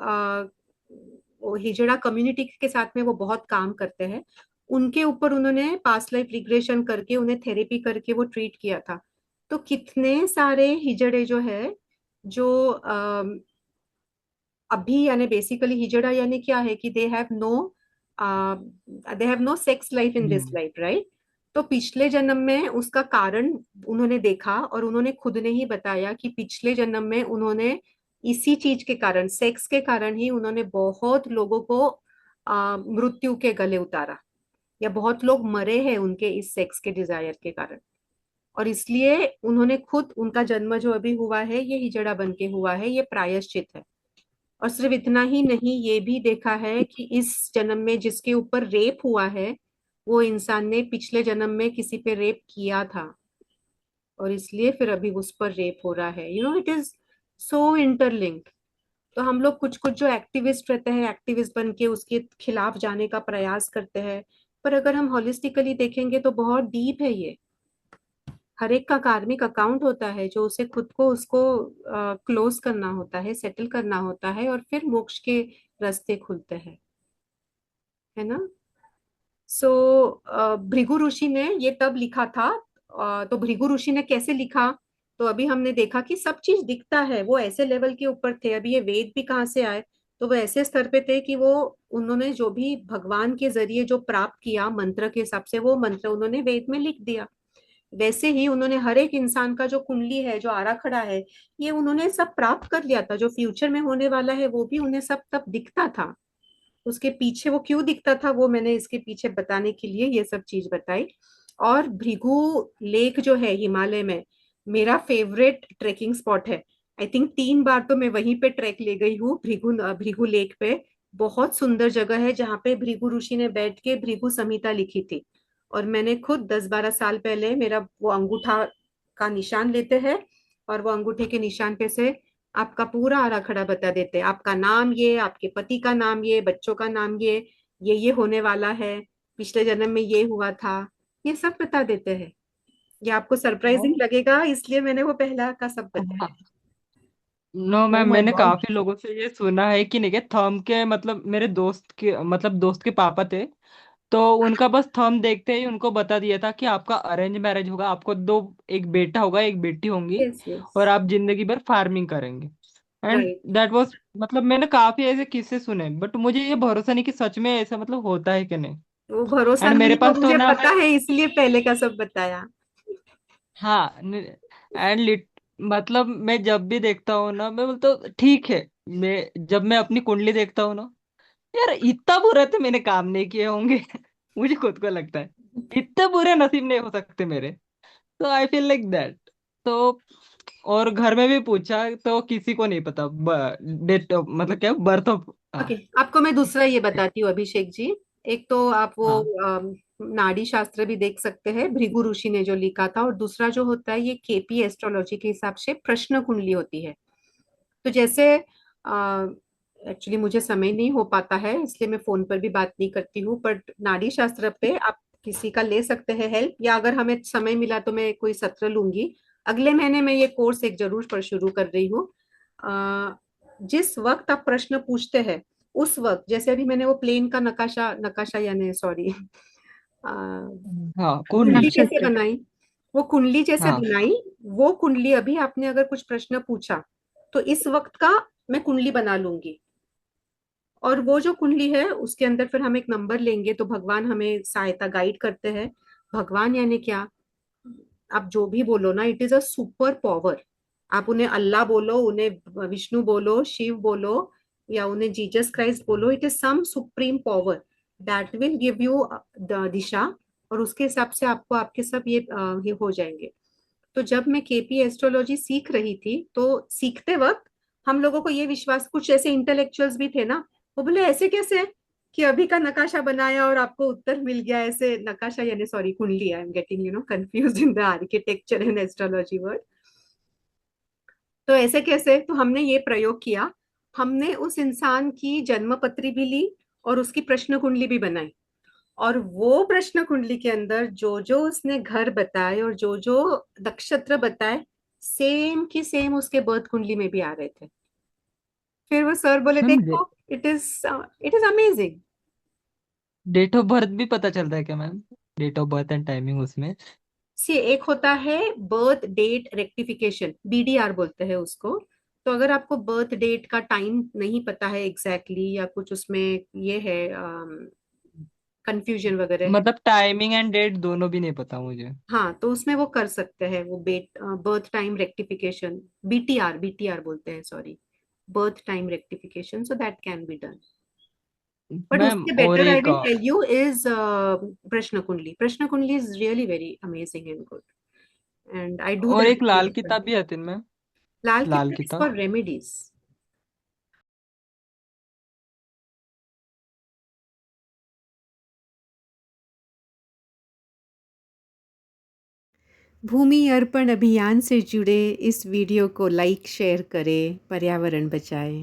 हिजड़ा कम्युनिटी के साथ में वो बहुत काम करते हैं। उनके ऊपर उन्होंने पास्ट लाइफ रिग्रेशन करके, उन्हें थेरेपी करके वो ट्रीट किया था। तो कितने सारे हिजड़े जो है, जो अभी, यानी बेसिकली हिजड़ा यानी क्या है कि they have no sex life in this hmm. Life, right? तो पिछले जन्म में उसका कारण उन्होंने देखा, और उन्होंने खुद ने ही बताया कि पिछले जन्म में उन्होंने इसी चीज के कारण, सेक्स के कारण ही उन्होंने बहुत लोगों को मृत्यु के गले उतारा, या बहुत लोग मरे हैं उनके इस सेक्स के डिजायर के कारण। और इसलिए उन्होंने खुद, उनका जन्म जो अभी हुआ है ये हिजड़ा बन के हुआ है, ये प्रायश्चित है। और सिर्फ इतना ही नहीं, ये भी देखा है कि इस जन्म में जिसके ऊपर रेप हुआ है, वो इंसान ने पिछले जन्म में किसी पे रेप किया था, और इसलिए फिर अभी उस पर रेप हो रहा है। It is so interlinked. तो हम लोग कुछ कुछ जो एक्टिविस्ट रहते हैं, एक्टिविस्ट बन के उसके खिलाफ जाने का प्रयास करते हैं, पर अगर हम होलिस्टिकली देखेंगे तो बहुत डीप है ये। हर एक का कार्मिक अकाउंट होता है, जो उसे खुद को, उसको क्लोज करना होता है, सेटल करना होता है, और फिर मोक्ष के रास्ते खुलते हैं, है ना? सो भृगु ऋषि ने ये तब लिखा था। तो भृगु ऋषि ने कैसे लिखा? तो अभी हमने देखा कि सब चीज दिखता है, वो ऐसे लेवल के ऊपर थे। अभी ये वेद भी कहाँ से आए? तो वो ऐसे स्तर पे थे कि वो, उन्होंने जो भी भगवान के जरिए जो प्राप्त किया मंत्र के हिसाब से, वो मंत्र उन्होंने वेद में लिख दिया। वैसे ही उन्होंने हर एक इंसान का जो कुंडली है, जो आराखड़ा है, ये उन्होंने सब प्राप्त कर लिया था। जो फ्यूचर में होने वाला है वो भी उन्हें सब तब दिखता था। उसके पीछे वो क्यों दिखता था, वो मैंने इसके पीछे बताने के लिए ये सब चीज बताई। और भृगु लेक जो है हिमालय में, मेरा फेवरेट ट्रेकिंग स्पॉट है। आई थिंक 3 बार तो मैं वहीं पे ट्रैक ले गई हूँ, भृगु भृगु लेक पे। बहुत सुंदर जगह है, जहाँ पे भृगु ऋषि ने बैठ के भृगु संहिता लिखी थी। और मैंने खुद 10-12 साल पहले, मेरा वो अंगूठा का निशान लेते हैं, और वो अंगूठे के निशान पे से आपका पूरा आराखड़ा बता देते हैं। आपका नाम ये, आपके पति का नाम ये, बच्चों का नाम ये होने वाला है, पिछले जन्म में ये हुआ था, ये सब बता देते हैं। ये आपको सरप्राइजिंग लगेगा, इसलिए मैंने वो पहला का सब बताया। हाँ। नो ओ मैम, माय मैंने गॉड। काफी लोगों से ये सुना है कि नहीं के थंब के मतलब मेरे दोस्त के मतलब दोस्त के पापा थे, तो उनका बस थंब देखते ही उनको बता दिया था कि आपका अरेंज मैरिज होगा, आपको दो, एक बेटा होगा एक बेटी होंगी, यस, यस, और आप जिंदगी भर फार्मिंग करेंगे। And right. दैट वाज मतलब मैंने काफी ऐसे किस्से सुने, बट मुझे ये भरोसा नहीं कि सच में ऐसा मतलब होता है कि नहीं। वो भरोसा एंड मेरे नहीं, वो पास तो मुझे ना पता मैं, है, इसलिए पहले का सब बताया। हाँ, एंड लिट मतलब मैं जब भी देखता हूँ ना, मैं बोलता हूँ ठीक है। मैं जब मैं अपनी कुंडली देखता हूँ ना, यार इतना बुरा तो मैंने काम नहीं किए होंगे। मुझे खुद को लगता है इतने बुरे नसीब नहीं हो सकते मेरे। तो आई फील लाइक दैट। तो और घर में भी पूछा तो किसी को नहीं पता डेट मतलब क्या बर्थ ऑफ। ओके, हाँ। आपको मैं दूसरा ये बताती हूँ अभिषेक जी। एक तो आप वो हाँ। नाड़ी शास्त्र भी देख सकते हैं, भृगु ऋषि ने जो लिखा था। और दूसरा जो होता है, ये केपी एस्ट्रोलॉजी के हिसाब से प्रश्न कुंडली होती है। तो जैसे, एक्चुअली मुझे समय नहीं हो पाता है, इसलिए मैं फोन पर भी बात नहीं करती हूँ, बट नाड़ी शास्त्र पे आप किसी का ले सकते हैं हेल्प, या अगर हमें समय मिला तो मैं कोई सत्र लूंगी। अगले महीने में ये कोर्स एक जरूर पर शुरू कर रही हूँ। जिस वक्त आप प्रश्न पूछते हैं, उस वक्त, जैसे अभी मैंने वो प्लेन का नकाशा नकाशा यानी सॉरी हाँ, कुंडली कुंडली। कैसे नक्षत्र। बनाई, वो कुंडली जैसे हाँ। बनाई, वो कुंडली अभी आपने अगर कुछ प्रश्न पूछा, तो इस वक्त का मैं कुंडली बना लूंगी। और वो जो कुंडली है उसके अंदर फिर हम एक नंबर लेंगे, तो भगवान हमें सहायता, गाइड करते हैं। भगवान यानी क्या? आप जो भी बोलो ना, it is a super power. आप उन्हें अल्लाह बोलो, उन्हें विष्णु बोलो, शिव बोलो, या उन्हें जीसस क्राइस्ट बोलो, it is some supreme power that will give you the दिशा। और उसके हिसाब से आपको आपके सब ये हो जाएंगे। तो जब मैं केपी एस्ट्रोलॉजी सीख रही थी, तो सीखते वक्त हम लोगों को ये विश्वास, कुछ ऐसे इंटेलेक्चुअल्स भी थे ना, वो बोले ऐसे कैसे कि अभी का नकाशा बनाया और आपको उत्तर मिल गया। ऐसे नकाशा यानी सॉरी कुंडली, I am getting confuse in the architecture and astrology word. तो ऐसे कैसे? तो हमने ये प्रयोग किया। हमने उस इंसान की जन्म पत्री भी ली और उसकी प्रश्न कुंडली भी बनाई, और वो प्रश्न कुंडली के अंदर जो जो उसने घर बताए और जो जो नक्षत्र बताए, सेम की सेम उसके बर्थ कुंडली में भी आ रहे थे। फिर वो सर बोले मैम देखो, it is amazing. Date of birth भी पता चलता है क्या ma'am? Date of birth and timing उसमें? सी एक होता है बर्थ डेट रेक्टिफिकेशन, बीडीआर बोलते हैं उसको। तो अगर आपको बर्थ डेट का टाइम नहीं पता है एग्जैक्टली, या कुछ उसमें ये है कंफ्यूजन वगैरह, मतलब टाइमिंग एंड डेट दोनों भी नहीं पता मुझे। हाँ, तो उसमें वो कर सकते हैं, वो birth time rectification, BTR BTR बोलते हैं, sorry, birth time rectification, so that can be done. But ma'am उससे और बेटर आई एक विल टेल यू इज प्रश्न कुंडली। प्रश्न कुंडली is really very amazing and good, and I do और दैट एक लाल वेरी well. किताब भी आती है मैम। लाल लाल किताब इज किताब। For remedies. भूमि अर्पण अभियान से जुड़े इस वीडियो को लाइक शेयर करें, पर्यावरण बचाएं।